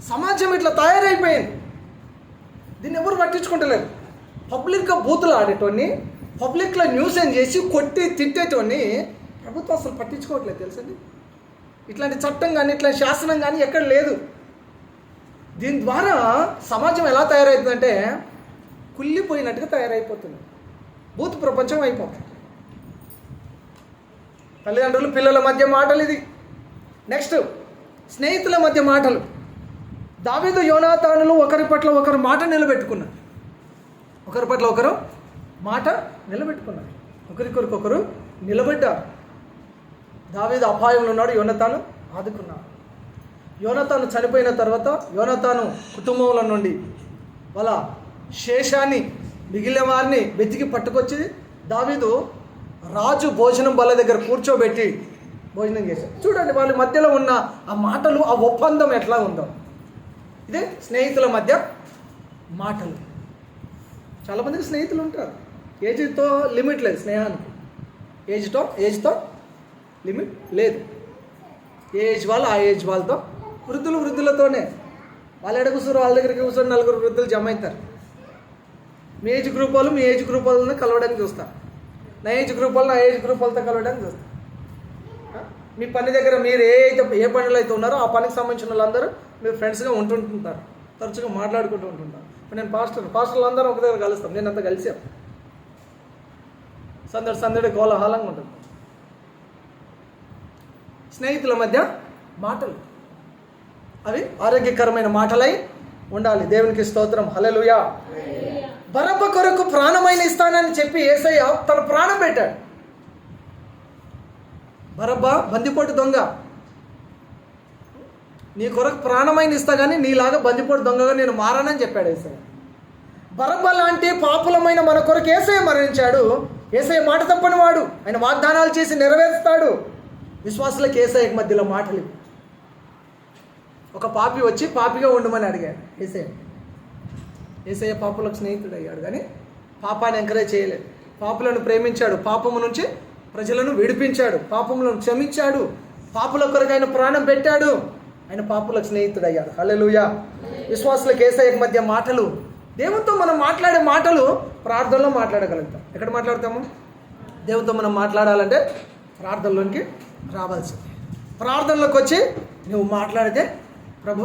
సమాజం ఇట్లా తయారైపోయింది. దీన్ని ఎవరు పట్టించుకుంటలేరు. పబ్లిక్గా బూతులు ఆడేటోని, పబ్లిక్లో న్యూసెన్స్ చేసి కొట్టి తిట్టేటోని ప్రభుత్వం అసలు పట్టించుకోవట్లేదు తెలుసండి. ఇట్లాంటి చట్టం కానీ ఇట్లాంటి శాసనం కానీ ఎక్కడ లేదు. దీని ద్వారా సమాజం ఎలా తయారవుతుందంటే కుళ్ళిపోయినట్టుగా తయారైపోతుంది. బూత్ ప్రపంచం అయిపోతుంది. తల్లిదండ్రులు పిల్లల మధ్య మాటలు ఇది. నెక్స్ట్ స్నేహితుల మధ్య మాటలు. దావీదు యోనాతానులు ఒకరి పట్ల ఒకరు మాట నిలబెట్టుకున్నారు. ఒకరికొకరు నిలబడ్డారు. దావీదు అపాయంలో ఉన్నాడు, యోనాతాను ఆదుకున్నాడు. యోనాతాను చనిపోయిన తర్వాత యోనాతాను కుటుంబంలో నుండి వాళ్ళ శేషాన్ని, మిగిలిన వారిని వెతికి పట్టుకొచ్చి దావీదు రాజు భోజనం బల్ల దగ్గర కూర్చోబెట్టి భోజనం చేశారు. చూడండి వాళ్ళ మధ్యలో ఉన్న ఆ మాటలు, ఆ ఒప్పందం ఎట్లా ఉందో. ఇదే స్నేహితుల మధ్య మాటలు. చాలామందికి స్నేహితులు ఉంటారు. ఏజ్తో లిమిట్ లేదు స్నేహానికి. ఏజ్తో లిమిట్ లేదు. ఏ ఏజ్ వాళ్ళు ఆ ఏజ్ వాళ్ళతో, వృద్ధులతోనే. వాళ్ళు ఎడ కూర్చోరు, వాళ్ళ దగ్గరికి కూర్చొని నలుగురు వృద్ధులు జమ అవుతారు. మీ ఏజ్ గ్రూప్ వాళ్ళు మీ ఏజ్ గ్రూప్ వాళ్ళని కలవడానికి చూస్తారు. నా ఏజ్ గ్రూప్ వాళ్ళు నా ఏజ్ గ్రూప్ వాళ్ళతో కలవడానికి చూస్తారు. మీ పని దగ్గర మీరు ఏ పనులు అయితే ఉన్నారో ఆ పనికి సంబంధించిన వాళ్ళందరూ మీరు ఫ్రెండ్స్గా ఉంటుంటారు, తరచుగా మాట్లాడుకుంటూ ఉంటుంటారు. ఇప్పుడు నేను పాస్టర్లు అందరూ ఒక దగ్గర కలుస్తాం. నేను అంతా కలిసాం. సందడి కోలాహలంగా ఉంటుంది. స్నేహితుల మధ్య మాటలు అవి ఆరోగ్యకరమైన మాటలై ఉండాలి. దేవునికి స్తోత్రం, హల్లెలూయా. బరబ్బ కొరకు ప్రాణమైన ఇస్తానని చెప్పి యేసయ్య తన ప్రాణం పెట్టాడు. బరబ్బ బందిపోటు దొంగ. నీ కొరకు ప్రాణమైన ఇస్తా కానీ నీలాగా బందిపోటు దొంగగా నేను మారానని చెప్పాడు యేసయ్య. బరబ్బ లాంటి పాపులమైన మన కొరకు యేసయ్య మరణించాడు. యేసయ్య మాట తప్పని వాడు. ఆయన వాగ్దానాలు చేసి నెరవేరుస్తాడు. విశ్వాసులకు యేసయ్యకి మధ్యలో మాటలు. ఒక పాపి వచ్చి పాపిగా ఉండమని అడిగాడు యేసయ్య పాపులకు స్నేహితుడు అయ్యాడు కానీ పాపాన్ని ఎంకరేజ్ చేయలేదు. పాపులను ప్రేమించాడు. పాపము నుంచి ప్రజలను విడిపించాడు. పాపములను క్షమించాడు. పాపుల కొరకు ఆయన ప్రాణం పెట్టాడు. ఆయన పాపులకు స్నేహితుడు అయ్యాడు. హల్లెలూయా. విశ్వాసులకు యేసయ్యకి మధ్య మాటలు. దేవునితో మనం మాట్లాడే మాటలు ప్రార్థనలో మాట్లాడగలుగుతాం. ఎక్కడ మాట్లాడతాము? దేవునితో మనం మాట్లాడాలంటే ప్రార్థనలోనికి రావాల్సింది. ప్రార్థనలోకి వచ్చి నువ్వు మాట్లాడితే ప్రభు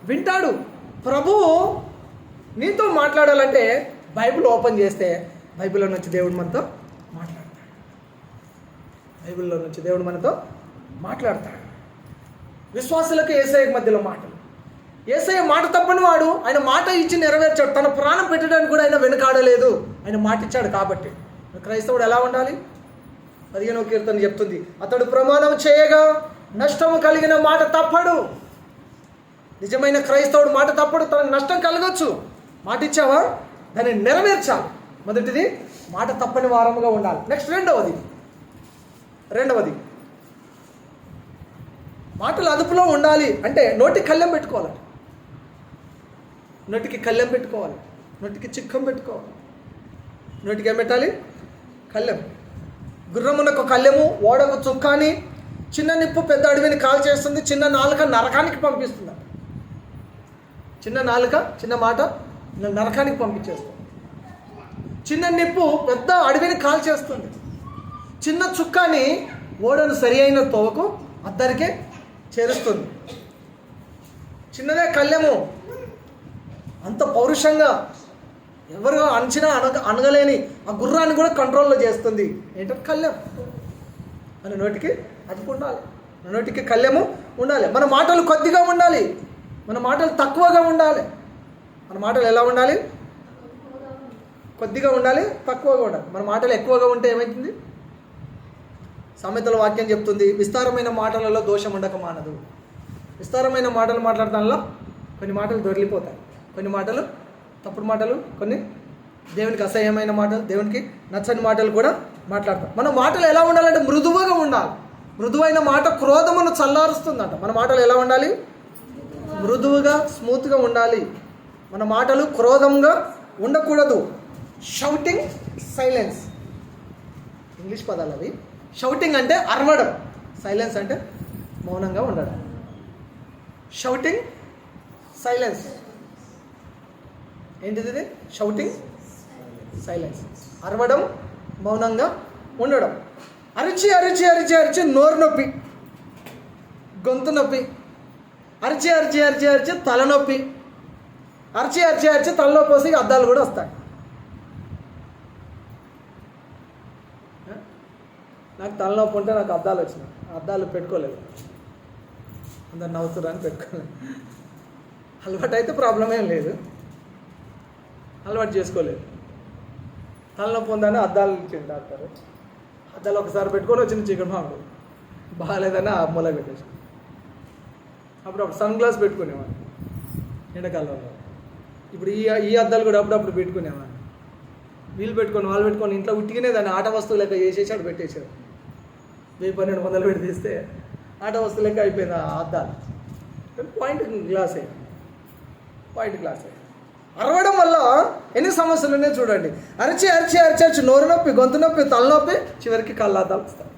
వింటాడు. ప్రభు నీతో మాట్లాడాలంటే బైబిల్ ఓపెన్ చేస్తే బైబిల్లో నుంచి దేవుడు మనతో మాట్లాడతాడు. బైబిల్లో నుంచి దేవుడు మనతో మాట్లాడతాడు. విశ్వాసులకు యేసయ్య మధ్యలో మాటలు. యేసయ్య మాట తప్పని వాడు. ఆయన మాట ఇచ్చి నెరవేర్చాడు. తన ప్రాణం పెట్టడానికి కూడా ఆయన వెనుకాడలేదు. ఆయన మాట ఇచ్చాడు కాబట్టి. క్రైస్తవుడు ఎలా ఉండాలి? 15వ కీర్తన చెప్తుంది, అతడు ప్రమాణం చేయగా నష్టము కలిగిన మాట తప్పడు. నిజమైన క్రైస్తవుడు మాట తప్పడు. తనకు నష్టం కలగచ్చు. మాట ఇచ్చావా, దాన్ని నెరవేర్చాలి. మొదటిది మాట తప్పని వారముగా ఉండాలి. నెక్స్ట్ రెండవది మాటలు అదుపులో ఉండాలి అంటే నోటికి కళ్ళెం పెట్టుకోవాలి. నోటికి కళ్ళెం పెట్టుకోవాలి. నోటికి చిక్కం పెట్టుకోవాలి. నోటికి ఏం పెట్టాలి? కళ్ళెం. గుర్రమునకు కళ్ళెము, ఓడకు చుక్కాని, చిన్న నిప్పు పెద్ద అడవిని కాల్చేస్తుంది, చిన్న నాలుక నరకానికి పంపిస్తుంది. చిన్న నాలుక, చిన్న మాట నరకానికి పంపించేస్తుంది. చిన్న నిప్పు పెద్ద అడవిని కాల్చేస్తుంది. చిన్న చుక్కాని ఓడను సరి అయిన తోవకు అద్దరికే చేరుస్తుంది. చిన్నదే కళ్ళెము, అంత పౌరుషంగా ఎవరు అంచనా అనగలేని ఆ గుర్రాన్ని కూడా కంట్రోల్లో చేస్తుంది. ఏంటంటే కళ్ళెం. మన నోటికి అదుపు ఉండాలి, మన నోటికి కళ్ళెము ఉండాలి. మన మాటలు కొద్దిగా ఉండాలి, మన మాటలు తక్కువగా ఉండాలి. మన మాటలు ఎలా ఉండాలి? కొద్దిగా ఉండాలి, తక్కువగా ఉండాలి. మన మాటలు ఎక్కువగా ఉంటే ఏమవుతుంది? సామెతల వాక్యం చెప్తుంది, విస్తారమైన మాటలలో దోషం ఉండక మానదు. విస్తారమైన మాటలు మాట్లాడటంలో కొన్ని మాటలు దొరికిపోతాయి, కొన్ని మాటలు తప్పుడు మాటలు, కొన్ని దేవునికి అసహ్యమైన మాటలు, దేవునికి నచ్చని మాటలు కూడా మాట్లాడతాం. మన మాటలు ఎలా ఉండాలంటే మృదువుగా ఉండాలి. మృదువైన మాట క్రోధమును చల్లారుస్తుందంట. మన మాటలు ఎలా ఉండాలి? మృదువుగా, స్మూత్గా ఉండాలి. మన మాటలు క్రోధంగా ఉండకూడదు. షౌటింగ్, సైలెన్స్, ఇంగ్లీష్ పదాలు అవి. షౌటింగ్ అంటే అరవడం, సైలెన్స్ అంటే మౌనంగా ఉండడం. షౌటింగ్, సైలెన్స్ ఏంటిది? ఇది షౌటింగ్, సైలెన్స్. అరవడం, మౌనంగా ఉండడం. అరిచి అరిచి అరిచి అరిచి నోరు నొప్పి, గొంతు నొప్పి, అరిచి అరిచి అరిచి అరిచి తలనొప్పి, అరిచి అరిచి అరిచి తలలో పోసి అద్దాలు కూడా వస్తాయి. నాకు తలనొప్పి ఉంటే నాకు అద్దాలు వచ్చినాయి. అద్దాలు పెట్టుకోలేదు, అందరు నవ్వుతురని పెట్టుకోలేదు. అలవాటు అయితే ప్రాబ్లం ఏం లేదు, అలవాటు చేసుకోలేదు. తలనొప్పి ఉందని అద్దాలు ఇచ్చింది డాక్టర్. అద్దాలు ఒకసారి పెట్టుకొని వచ్చిన చికెన్ మాకు బాగాలేదని ఆ మూల పెట్టేసి అప్పుడు సన్ గ్లాస్ పెట్టుకునేవాడిని ఎండాకాలంలో. ఇప్పుడు ఈ అద్దాలు కూడా అప్పుడప్పుడు పెట్టుకునేవాడిని. వీళ్ళు పెట్టుకొని వాళ్ళు పెట్టుకొని ఇంట్లో ఉట్టిగానే దాన్ని ఆట వస్తువు లెక్క చేసేసి అక్కడ పెట్టేశారు. 1000-1200 పెట్టి తీస్తే ఆట వస్తువు లెక్క అయిపోయింది ఆ అద్దాలు. పాయింట్ గ్లాసే, పాయింట్ గ్లాసే. అరవడం వల్ల ఎన్ని సమస్యలు ఉన్నాయో చూడండి. అరిచి అరిచి అరిచి అరిచి నోరు నొప్పి, గొంతు నొప్పి, తలనొప్పి, చివరికి కళ్ళద్దాలు వస్తాయి.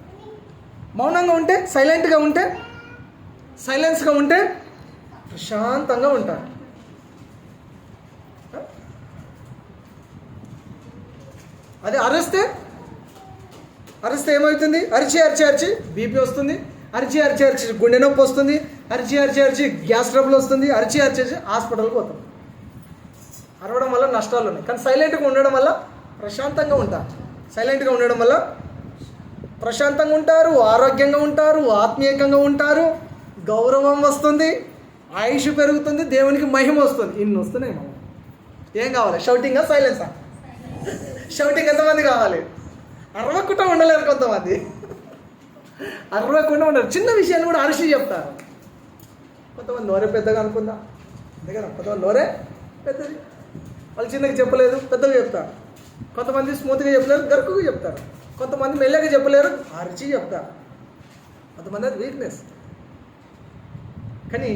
మౌనంగా ఉంటే, సైలెంట్గా ఉంటే, సైలెన్స్గా ఉంటే ప్రశాంతంగా ఉంటారు. అదే అరిస్తే ఏమవుతుంది? అరిచి అరిచి అరిచి బీపీ వస్తుంది, అరిచి అరిచి అరిచి గుండె నొప్పి వస్తుంది, అరిచి అరిచి అరిచి గ్యాస్ ట్రబుల్ వస్తుంది, అరిచి అరిచి అరిచి హాస్పిటల్కి పోతాం. అరవడం వల్ల నష్టాలు ఉన్నాయి. కానీ సైలెంట్గా ఉండడం వల్ల ప్రశాంతంగా ఉంటారు. సైలెంట్గా ఉండడం వల్ల ప్రశాంతంగా ఉంటారు, ఆరోగ్యంగా ఉంటారు, ఆత్మీయంగా ఉంటారు, గౌరవం వస్తుంది, ఆయుష్ పెరుగుతుంది, దేవునికి మహిమ వస్తుంది. ఇన్ని వస్తున్నాయి. మనం ఏం కావాలి? షౌటింగా, సైలెన్సా? షౌటింగ్ ఎంతమంది కావాలి? అరవకుండా ఉండలేరు కొంతమంది, అరవకుండా ఉండరు. చిన్న విషయాన్ని కూడా అరిచి చెప్తారు. కొంతమంది నోరే పెద్దగా అనుకుందా, అంతే కదా? కొంతమంది నోరే పెద్దది, వాళ్ళు చిన్నగా చెప్పలేదు, పెద్దగా చెప్తారు. కొంతమంది స్మూత్గా చెప్పలేరు, గరుకుగా చెప్తారు. కొంతమంది మెల్లగా చెప్పలేరు, అరిచి చెప్తారు. కొంతమంది అది వీక్నెస్. కానీ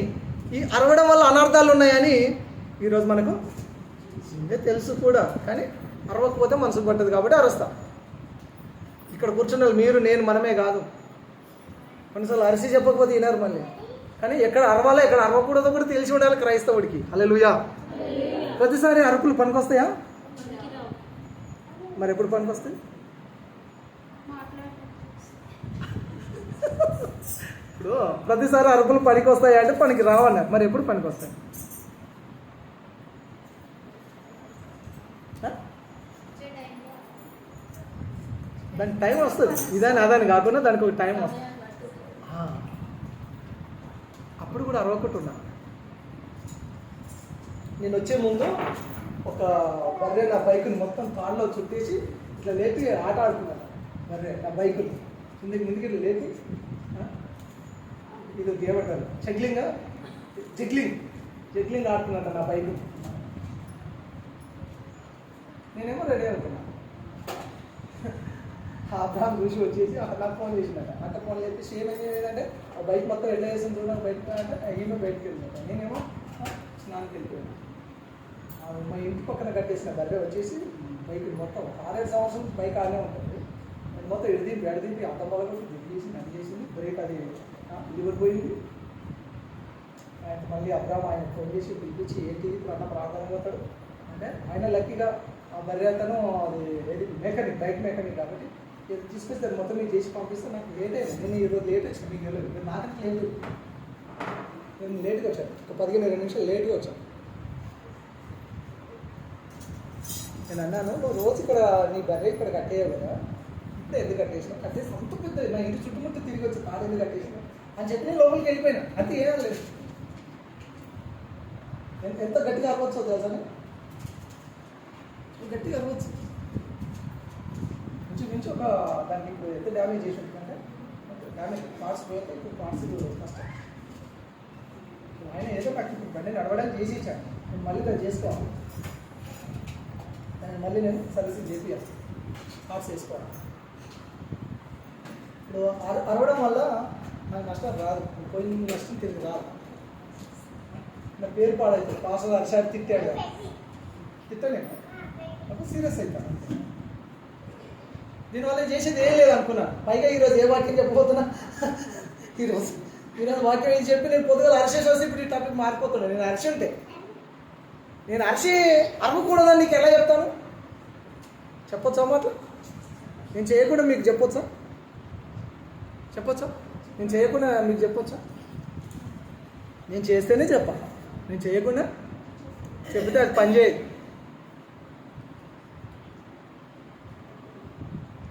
ఈ అరవడం వల్ల అనర్థాలు ఉన్నాయని ఈరోజు మనకు ముందే తెలుసు కూడా. కానీ అరవకపోతే మనసుకు పట్టదు కాబట్టి అరుస్తాం. ఇక్కడ కూర్చున్న మీరు, నేను, మనమే కాదు. కొన్నిసార్లు అరిసి చెప్పకపోతే వినరు మళ్ళీ. కానీ ఎక్కడ అరవాలో ఎక్కడ అరవకూడదో కూడా తెలిసి ఉండాలి క్రైస్తవుడికి. హల్లెలూయా. ప్రతిసారి అరుపులు పనికొస్తాయా? మరి ఎప్పుడు పనికొస్తాయి? ఇప్పుడు ప్రతిసారి అరుపులు పనికి వస్తాయా అంటే పనికి రావన్నారు. మరి ఎప్పుడు పనికి వస్తాయి? దానికి టైం వస్తుంది. ఇదాని అదాని కాకుండా దానికి ఒక టైం వస్తుంది. అప్పుడు కూడా అరవకుంటున్నా. నేను వచ్చే ముందు ఒక బర్రె నా బైకుని మొత్తం కాళ్ళలో చుట్టేసి ఇట్లా లేపి ఆట ఆడుకున్నాను. బర్రె నా బైకుని ముందుకి ఇట్లా లేపి ఇది ఏమంటారు, జగ్లింగ్ ఆడుకున్నాను నా బైకు. నేనేమో రెడీ అనుకున్నా. ఆ అబ్రాహం చూసి వచ్చేసి నాకు ఫోన్ చేసిందట. అట్ట ఫోన్ చేసి సేమ్ ఏం చేయలేదంటే ఆ బైక్ మొత్తం ఎట్లా చేసింది చూడడానికి బయటకు అంటే ఈమె బయటకు వెళ్ళిందట. నేనేమో స్నానానికి వెళ్ళిపోయాను. మా ఇంటి పక్కన కట్టేసిన బర్రె వచ్చేసి బైక్ మొత్తం 6-7 సంవత్సరం బైక్ ఆనే ఉంటుంది. మొత్తం ఎడదింపి అర్థం వరకు దిగ్గేసి నది చేసింది. బ్రేక్ అది దిగిపోయింది. ఆయన మళ్ళీ అబ్రామ్ ఆయన ఫోన్ చేసి పిలిపించి ఏంటి ఇప్పుడు అన్న ప్రార్థన పోతాడు అంటే ఆయన లక్కీగా ఆ బర్రె అతను అది ఏది మెకానిక్, బైక్ మెకానిక్ కాబట్టి తీసుకొస్తే దాన్ని మొత్తం మీరు చేసి పంపిస్తే నాకు లేట్ అయింది. నేను ఈరోజు లేట్ వచ్చాను, మీకు తెలియదు. మీరు నాకంటే లేదు, నేను లేట్గా వచ్చాను, ఒక 15-20 నిమిషాలు లేట్గా వచ్చాను. నేను అన్నాను నువ్వు రోజు ఇక్కడ నీ బర్రె ఇక్కడ కట్టేయావు కదా, ఇప్పుడు ఎందుకు కట్టేసినావు? కట్టేసి అంత పెద్ద నా ఇంటి చుట్టుముట్టు తిరిగి వచ్చి తాడు ఎందుకు కట్టేసినావు అని చెప్పి నేను లోపలికి వెళ్ళిపోయినా. అంతే, ఏం లేదు. ఎంత గట్టిగా అరవచ్చు తెలుసా, గట్టిగా అరవచ్చు. నుంచి ఒక దానికి ఇప్పుడు ఎంత డ్యామేజ్ చేసి ఉంటుందంటే డ్యామేజ్ పార్ట్స్ పోతే ఇప్పుడు పార్ట్స్ కష్టం. ఆయన ఏదో నాకు ఇప్పుడు బండి నడవడానికి చేసి ఇచ్చాను, నేను మళ్ళీ దాన్ని చేసుకోవాలి. దాన్ని మళ్ళీ నేను సర్వీసింగ్ చేపియాలి, పార్ట్స్ వేసుకోవాలి. ఇప్పుడు అరవడం వల్ల నాకు నష్టం రాదు, పోయిన నష్టం తిరిగి రాదు. నా పేరు పాడవుతుంది. పాస్టర్ అర్షాడు తిట్టాడు, తిట్టలేను, అప్పుడు సీరియస్ అవుతాను. దీనివల్ల చేసేది ఏం లేదు అనుకున్నాను. పైగా ఈరోజు ఏ వాక్యం చెప్పబోతున్నా, ఈరోజు వాక్యం ఏం చెప్పి నేను పొద్దుగా అరిసేసి వస్తే ఇప్పుడు ఈ టాపిక్ మారిపోతున్నాను. నేను అరిసి ఉంటే నేను అరిసి అరవకూడదని నీకు ఎలా చెప్తాను? చెప్పొచ్చా మాట? నేను చేయకుండా మీకు చెప్పొచ్చా? నేను చేయకుండా మీకు చెప్పొచ్చా? నేను చేస్తేనే చెప్పాలి, నేను చేయకుండా చెప్తే అది పని చేయదు.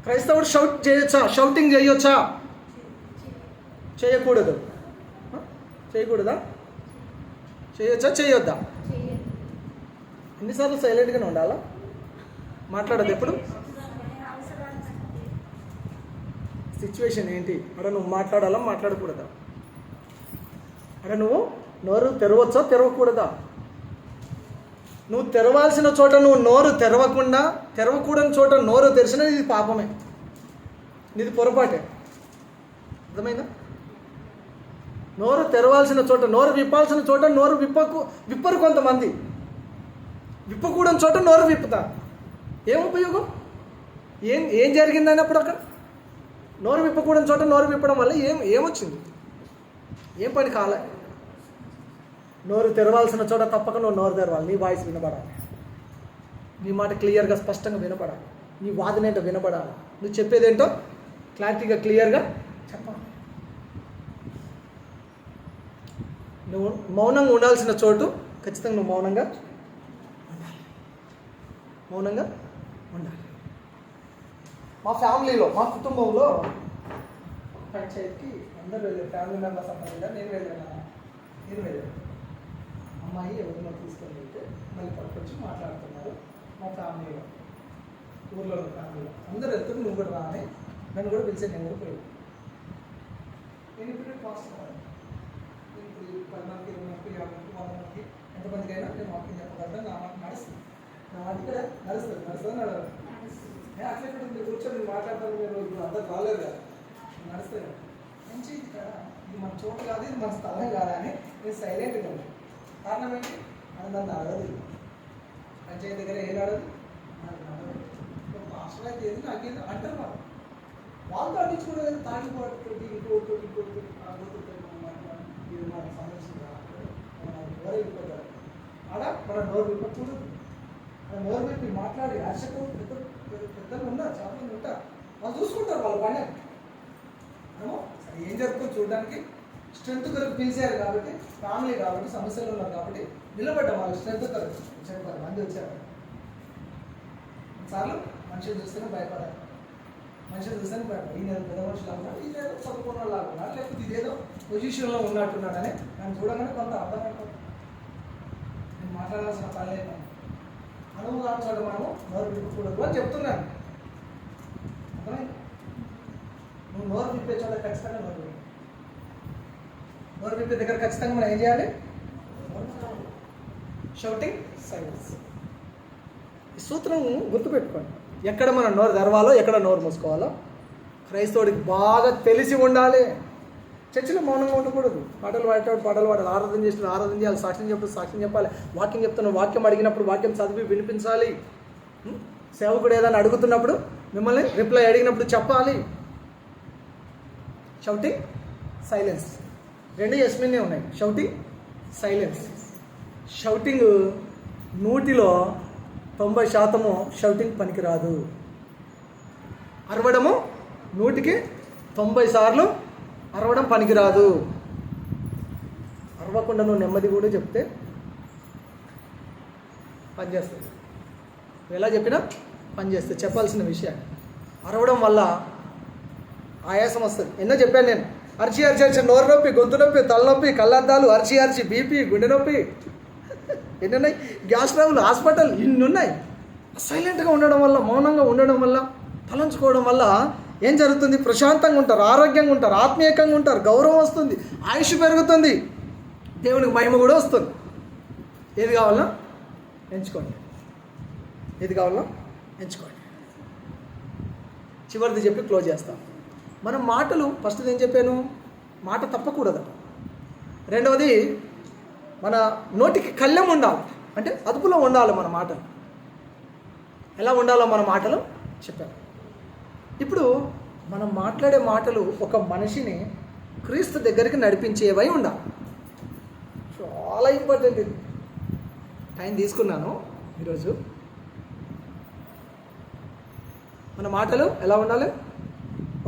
క్రైస్తవుడు షౌట్ చేయొచ్చా? షౌటింగ్ చేయొచ్చా? చేయకూడదు. చేయకూడదా? చేయొచ్చా? చేయొద్దా? ఎన్నిసార్లు సైలెంట్గానే ఉండాలా? మాట్లాడదు ఎప్పుడు? సిచ్యువేషన్ ఏంటి? అరే నువ్వు మాట్లాడాలా, మాట్లాడకూడదా? అరే నువ్వు నోరు తెరవచ్చా, తెరవకూడదా? నువ్వు తెరవాల్సిన చోట నువ్వు నోరు తెరవకూడని చోట నోరు తెరిచినా ఇది పాపమే, నీది పొరపాటే. అర్థమైందా? నోరు తెరవాల్సిన చోట, నోరు విప్పాల్సిన చోట నోరు విప్పరు కొంతమంది. విప్పకూడని చోట నోరు విప్పుతారు. ఏం ఉపయోగం? ఏం జరిగిందని అప్పుడు అక్కడ? నోరు విప్పకూడని చోట నోరు విప్పడం వల్ల ఏమొచ్చింది? ఏం పని కాలే? నోరు తెరవాల్సిన చోట తప్పక నువ్వు నోరు తెరవాలి. నీ వాయిస్ వినపడాలి, నీ మాట క్లియర్గా స్పష్టంగా వినపడాలి, నీ వాదన ఏంటో వినపడాలి, నువ్వు చెప్పేదేంటో క్లారిటీగా క్లియర్గా చెప్పాలి. నువ్వు మౌనంగా ఉండాల్సిన చోటు ఖచ్చితంగా నువ్వు మౌనంగా ఉండాలి. మా ఫ్యామిలీలో, మా కుటుంబంలో పంచాయతీకి అందరూ వెళ్ళారు. ఫ్యామిలీ మెంబర్స్ అందరూ వెళ్ళారు, నేను వెళ్ళాను. అమ్మాయి ఎవరినో తీసుకొని వెళ్తే మళ్ళీ పట్టుకొచ్చి మాట్లాడుతున్నారు. మా ఫ్యామిలీలో, ఊర్లో ఫ్యామిలీలో అందరూ వెళ్తున్నారు. నువ్వు కూడా రాని, నన్ను కూడా పిలిచాను, నేను కూడా పోయాను. నేను ఇప్పుడు పాస్ ఇప్పుడు 10 మందికి 20 మందికి 50 మందికి ఎంతమందికి అయినా నేను మాకు చెప్పగలను. నా మాట నడుస్తుంది, నా మాట ఇక్కడ నడుస్తుంది నడవదు. అట్లా ఇక్కడ మీరు కూర్చొని మాట్లాడతాను, మీరు అందరు రాలేదు కదా, నడుస్తుంది కదా, మంచిది కదా, ఇది మన చోటు కాదు, ఇది మన స్థలం కాదా అని నేను సైలెంట్గా ఉన్నాను. కారణం ఏంటి? అది నన్ను అడగదు. పంచాయతీ దగ్గర ఏం అడగదు, పాస్టర్ అయితే ఏది నాకేది అంటారు. వాళ్ళతో అడ్డించుకోవడం తాగిపోతుంది, ఇంకోటి ఇది మన సమస్య నోరు వెళ్ళిపోతారు. ఆడ మన నోరు విప్పకూడదు. మన నోరు పెట్టి మాట్లాడి హర్షకు పెద్దలు ఉన్నారు, చాలా మంది ఉంటారు, వాళ్ళు చూసుకుంటారు వాళ్ళ పని. ఏం జరుగుతుందో చూడడానికి స్ట్రెంత్ కొరకు పిలిచారు కాబట్టి, ఫ్యామిలీ కాబట్టి, సమస్యలు ఉన్నారు కాబట్టి నిలబడ్డాం. వాళ్ళు స్ట్రెంత్ కొరకు 10 మంది వచ్చారు. సార్లు మనుషులు చూస్తేనే భయపడాలి, ఈయన పెద్ద మనుషులు అన్నారు, ఇదేదో చదువుకున్న వాళ్ళు ఉన్నారు, లేకపోతే ఇదేదో పొజిషన్లో ఉన్నట్టున్నాడని నన్ను చూడగానే కొంత అర్థమైపోతుంది. నేను మాట్లాడాల్సిన పని లేదు. అనువు కాని చోట మనము నోరు విప్పకూడదు అని చెప్తున్నాను. అర్థమైంది? నువ్వు నోరు విప్పే చోట ఖచ్చితంగా నోరు విప్పే దగ్గర ఖచ్చితంగా మనం ఏం చేయాలి? Shouting silence. ఈ సూత్రం గుర్తుపెట్టుకోండి. ఎక్కడ మనం నోరు తెరవాలో, ఎక్కడ నోరు మూసుకోవాలో క్రైస్తవుడికి బాగా తెలిసి ఉండాలి. చర్చిలో మౌనంగా ఉండకూడదు. పాటలు పాడేటప్పుడు పాటలు పాడాలి, ఆరాధన చేసిన ఆరాధన చేయాలి, సాక్ష్యం చెప్పి సాక్ష్యం చెప్పాలి, వాక్యం చెప్తున్న వాక్యం అడిగినప్పుడు వాక్యం చదివి వినిపించాలి. సేవకుడు ఏదైనా అడుగుతున్నప్పుడు మిమ్మల్ని రిప్లై అడిగినప్పుడు చెప్పాలి. షౌటింగ్, సైలెన్స్, రెండు ఎస్మిన్నే ఉన్నాయి. Shouting, silence. షౌటింగ్ 100లో 90% షౌటింగ్ పనికిరాదు. అరవడము 100కి 90 సార్లు అరవడం పనికిరాదు. అరవకుండా నువ్వు నెమ్మది కూడా చెప్తే పనిచేస్తుంది. ఎలా చెప్పినా పనిచేస్తుంది. చెప్పాల్సిన విషయాన్ని. అరవడం వల్ల ఆయాసం వస్తుంది. ఎన్నో చెప్పాను నేను. అరిచి అరిచి అరిచి నోరు నొప్పి, గొంతు నొప్పి, తలనొప్పి, కళ్ళద్దాలు, అరిచి అరిచి బీపీ, గుండె నొప్పి, ఎన్ని ఉన్నాయి, గ్యాస్ ట్రబుల్, హాస్పిటల్, ఇన్ని ఉన్నాయి. సైలెంట్గా ఉండడం వల్ల, మౌనంగా ఉండడం వల్ల, తలంచుకోవడం వల్ల ఏం జరుగుతుంది? ప్రశాంతంగా ఉంటారు, ఆరోగ్యంగా ఉంటారు, ఆత్మీయంగా ఉంటారు, గౌరవం వస్తుంది, ఆయుష్ పెరుగుతుంది, దేవునికి మహిమ కూడా వస్తుంది. ఏది కావాలన్నా ఎంచుకోండి, ఏది కావాలన్నా ఎంచుకోండి. చివరిది చెప్పి క్లోజ్ చేస్తాం. మనం మాటలు ఫస్ట్ ఏం చెప్పాను, మాట తప్పకూడదు. రెండవది మన నోటికి కళ్ళెం ఉండాలి, అంటే అదుపులో ఉండాలి మన మాటలు. ఎలా ఉండాలో మన మాటలు చెప్పాను. ఇప్పుడు మనం మాట్లాడే మాటలు ఒక మనిషిని క్రీస్తు దగ్గరికి నడిపించేవై ఉండాలి. చాలా ఇంపార్టెంట్ ఇది. టైం తీసుకున్నాను ఈరోజు. మన మాటలు ఎలా ఉండాలి?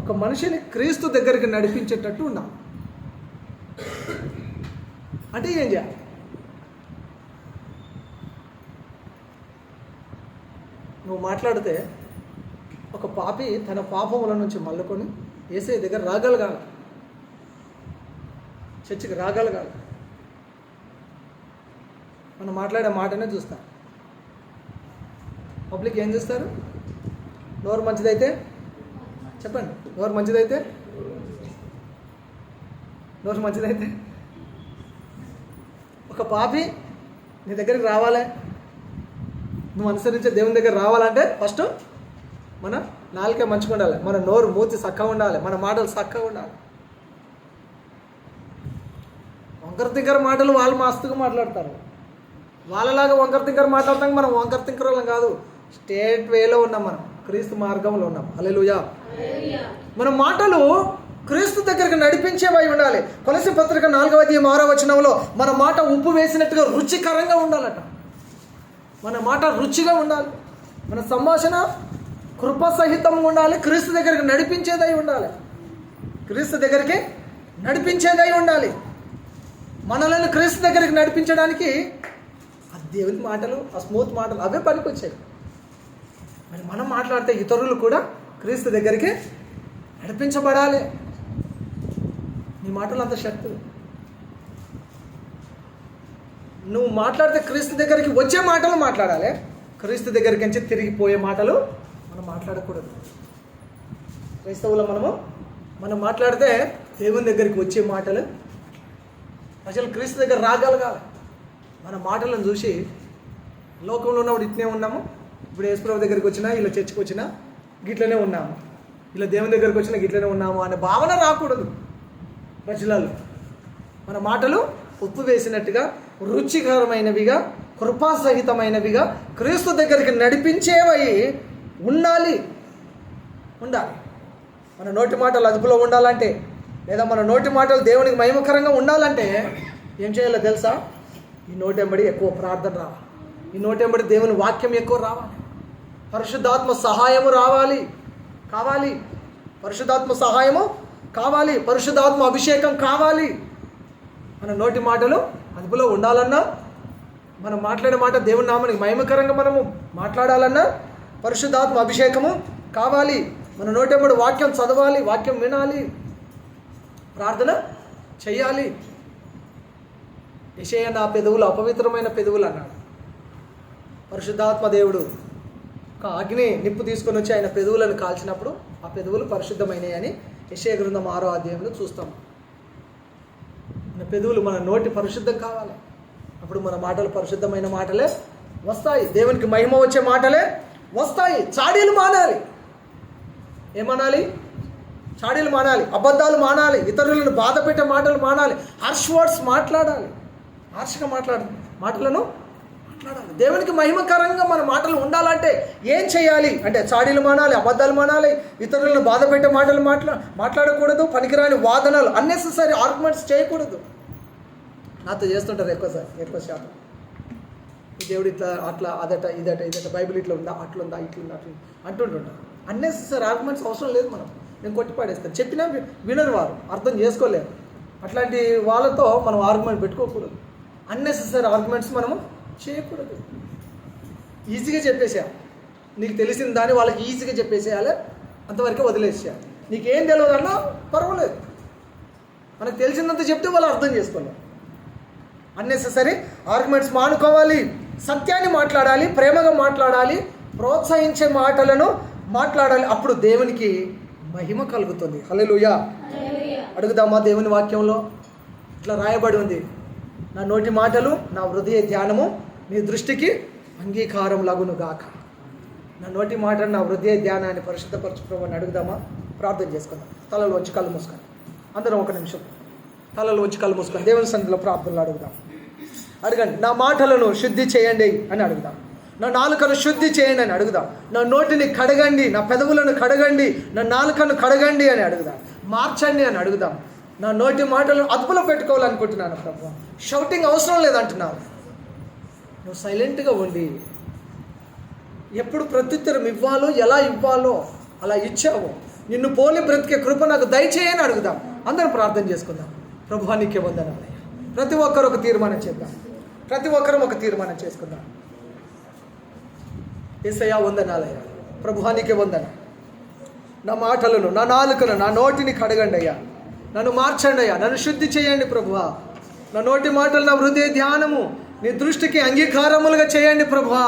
ఒక మనిషిని క్రీస్తు దగ్గరికి నడిపించేటట్టు ఉండాలి. అంటే ఏం చేయాలి? నువ్వు మాట్లాడితే ఒక పాపి తన పాపముల నుంచి మళ్ళుకొని యేసయ్య దగ్గర రాగలగాలి, చర్చికి రాగలగాలి. మనం మాట్లాడే మాటనే చూస్తారు. పబ్లిక్ ఏం చూస్తారు? నోరు మంచిదైతే చెప్పండి, నోరు మంచిదైతే, నోరు మంచిదైతే. ఒక పాపి నీ దగ్గరికి రావాలి, నువ్వు అనుసరించే దేవుని దగ్గర రావాలంటే ఫస్ట్ మన నాలుకే మంచిగా ఉండాలి, మన నోరు మూతి చక్కగా ఉండాలి, మన మాటలు చక్కగా ఉండాలి. వంకర తింకర మాటలు వాళ్ళు మస్తుగా మాట్లాడతారు. వాళ్ళలాగా వంకర తింకర మాట్లాడతాం. మనం వంకర తింకరలం కాదు, స్టేట్ వేలో ఉన్నాం, మనం క్రీస్తు మార్గంలో ఉన్నాం. హల్లెలూయా. మన మాటలు క్రీస్తు దగ్గరికి నడిపించేవై ఉండాలి. కొలస్సీ పత్రిక 4:6 మన మాట ఉప్పు వేసినట్టుగా రుచికరంగా ఉండాలట. మన మాట రుచిగా ఉండాలి, మన సంభాషణ కృపసహితంగా ఉండాలి, క్రీస్తు దగ్గరికి నడిపించేదై ఉండాలి, క్రీస్తు దగ్గరికి నడిపించేదై ఉండాలి. మనల్ని క్రీస్తు దగ్గరికి నడిపించడానికి ఆ దేవుని మాటలు, ఆ స్మూత్ మాటలు అవే పనికొచ్చాయి. మరి మనం మాట్లాడితే ఇతరులు కూడా క్రీస్తు దగ్గరికి నడిపించబడాలి. నీ మాటలు అంత శక్తి. నువ్వు మాట్లాడితే క్రీస్తు దగ్గరికి వచ్చే మాటలు మాట్లాడాలి, క్రీస్తు దగ్గరికి నుంచి తిరిగిపోయే మాటలు మనం మాట్లాడకూడదు. క్రైస్తవులు మనం మాట్లాడితే దేవుని దగ్గరికి వచ్చే మాటలు, ప్రజలు క్రీస్తు దగ్గర రాగలగాలి. మన మాటలను చూసి లోకంలో ఉన్నప్పుడు ఇట్నే ఉన్నాము, ఇప్పుడు యేసుప్రభు దగ్గరికి వచ్చినా, ఇలా చర్చికి వచ్చినా గిట్లనే ఉన్నాము, ఇలా దేవుని దగ్గరికి వచ్చినా గిట్లనే ఉన్నాము అనే భావన రాకూడదు ప్రజలలో. మన మాటలు ఉప్పు వేసినట్టుగా రుచికరమైనవిగా, కృపాసహితమైనవిగా, క్రీస్తు దగ్గరికి నడిపించేవై ఉండాలి. మన నోటి మాటలు అదుపులో ఉండాలంటే, లేదా మన నోటి మాటలు దేవునికి మహిమకరంగా ఉండాలంటే ఏం చేయాలో తెలుసా? ఈ నోటెంబడి ఎక్కువ ప్రార్థన రావాలి, ఈ నోటెంబడి దేవుని వాక్యం ఎక్కువ రావాలి, పరిశుద్ధాత్మ సహాయము కావాలి, పరిశుద్ధాత్మ సహాయము కావాలి, పరిశుద్ధాత్మ అభిషేకం కావాలి. మన నోటి మాటలు అదుపులో ఉండాలన్నా, మనం మాట్లాడే మాట దేవుని నామానికి మహిమకరంగా మనము మాట్లాడాలన్నా పరిశుద్ధాత్మ అభిషేకము కావాలి. మన నోటెంబడి వాక్యం చదవాలి, వాక్యం వినాలి, ప్రార్థన చెయ్యాలి. యెషయా నా పెదవులు అపవిత్రమైన పెదవులు అన్నాడు. పరిశుద్ధాత్మ దేవుడు ఒక అగ్ని నిప్పు తీసుకొని వచ్చి ఆయన పెదవులను కాల్చినప్పుడు ఆ పెదవులు పరిశుద్ధమైనవి అని యెషయా గ్రంథం 6వ చూస్తాం. మన పెదవులు, మన నోటి పరిశుద్ధం కావాలి. అప్పుడు మన మాటలు పరిశుద్ధమైన మాటలే వస్తాయి, దేవునికి మహిమ వచ్చే మాటలే వస్తాయి. చాడీలు మానాలి. ఏమనాలి? చాడీలు మానాలి, అబద్ధాలు మానాలి, ఇతరులను బాధ పెట్టే మాటలు మానాలి, హార్ష్ వర్డ్స్ మాట్లాడాలి, హార్ష్గా మాటలను మాట్లాడాలి. దేవునికి మహిమకరంగా మన మాటలు ఉండాలంటే ఏం చేయాలి అంటే చాడీలు మానాలి, అబద్ధాలు మానాలి, ఇతరులను బాధ పెట్టే మాటలు మాట్లాడకూడదు, పనికిరాని వాదనలు, అన్నెసెసరీ ఆర్గ్యుమెంట్స్ చేయకూడదు. నాతో చేస్తుంటారు ఎక్కువ శాతం. దేవుడు ఇట్లా అట్లా అదట ఇదట బైబిల్ ఇట్లా ఉందా అట్లుందా ఇట్లుందా అట్లా అంటుంటుంటారు. అన్నెసెసరీ ఆర్గ్యుమెంట్స్ అవసరం లేదు. నేను కొట్టి పాడేస్తాను, చెప్పినా వినరు, వారు అర్థం చేసుకోలేరు. అట్లాంటి వాళ్ళతో మనం ఆర్గ్యుమెంట్ పెట్టుకోకూడదు. అన్నెసెసరీ ఆర్గ్యుమెంట్స్ మనము చేయకూడదు. ఈజీగా చెప్పేసేయాలి, నీకు తెలిసిన దాన్ని వాళ్ళకి ఈజీగా చెప్పేసేయాలి, అంతవరకే వదిలేసేయాలి. నీకేం తెలియదన్నా పర్వాలేదు, మనకు తెలిసినంత చెప్తే వాళ్ళు అర్థం చేసుకోలేరు. అన్నెసెసరీ ఆర్గ్యుమెంట్స్ మానుకోవాలి, సత్యాన్ని మాట్లాడాలి, ప్రేమగా మాట్లాడాలి, ప్రోత్సహించే మాటలను మాట్లాడాలి. అప్పుడు దేవునికి మహిమ కలుగుతుంది. హల్లెలూయా. అడుగుదామా? దేవుని వాక్యంలో ఇట్లా రాయబడి ఉంది, నా నోటి మాటలు నా హృదయ ధ్యానము నీ దృష్టికి అంగీకారం లగును గాక. నా నోటి మాటలు నా హృదయ ధ్యానాన్ని పరిశుద్ధపరచుకోమని అడుగుదామా? ప్రార్థన చేసుకుందాం. తలలో వచ్చి కళ్ళు మూసుకొని అందరం ఒక నిమిషం తలలో వచ్చి కళ్ళు మూసుకొని దేవుని సన్నిధిలో ప్రార్థనలు అడుగుదాం. అడగండి, నా మాటలను శుద్ధి చేయండి అని అడుగుదాం. నా నాలుకను శుద్ధి చేయండి అని అడుగుదాం. నా నోటిని కడగండి, నా పెదవులను కడగండి, నా నాలుకను కడగండి అని అడుగుదాం. మార్చండి అని అడుగుదాం. నా నోటి మాటలను అదుపులో పెట్టుకోవాలనుకుంటున్నాను ప్రభు. షౌటింగ్ అవసరం లేదంటున్నావు. నువ్వు సైలెంట్గా ఉండి ఎప్పుడు ప్రత్యుత్తరం ఇవ్వాలో ఎలా ఇవ్వాలో అలా ఇచ్చావు. నిన్ను పోలి బ్రతికే కృప నాకు దయచేయని అడుగుదాం. అందరం ప్రార్థన చేసుకుందాం. ప్రభువానికి వందనాలు. ప్రతి ఒక్కరు ఒక తీర్మానం చేద్దాం. ప్రతి ఒక్కరం ఒక తీర్మానం చేసుకుందాం. యేసయ్యా వందనాలయ్యా, ప్రభువానికి వందన. నా మాటలను, నా నాలుకను, నా నోటిని కడగండి అయ్యా, నన్ను మార్చండి అయ్యా, నన్ను శుద్ధి చేయండి ప్రభువా. నా నోటి మాటలు నా హృదయ ధ్యానము నీ దృష్టికి అంగీకారములుగా చేయండి ప్రభువా.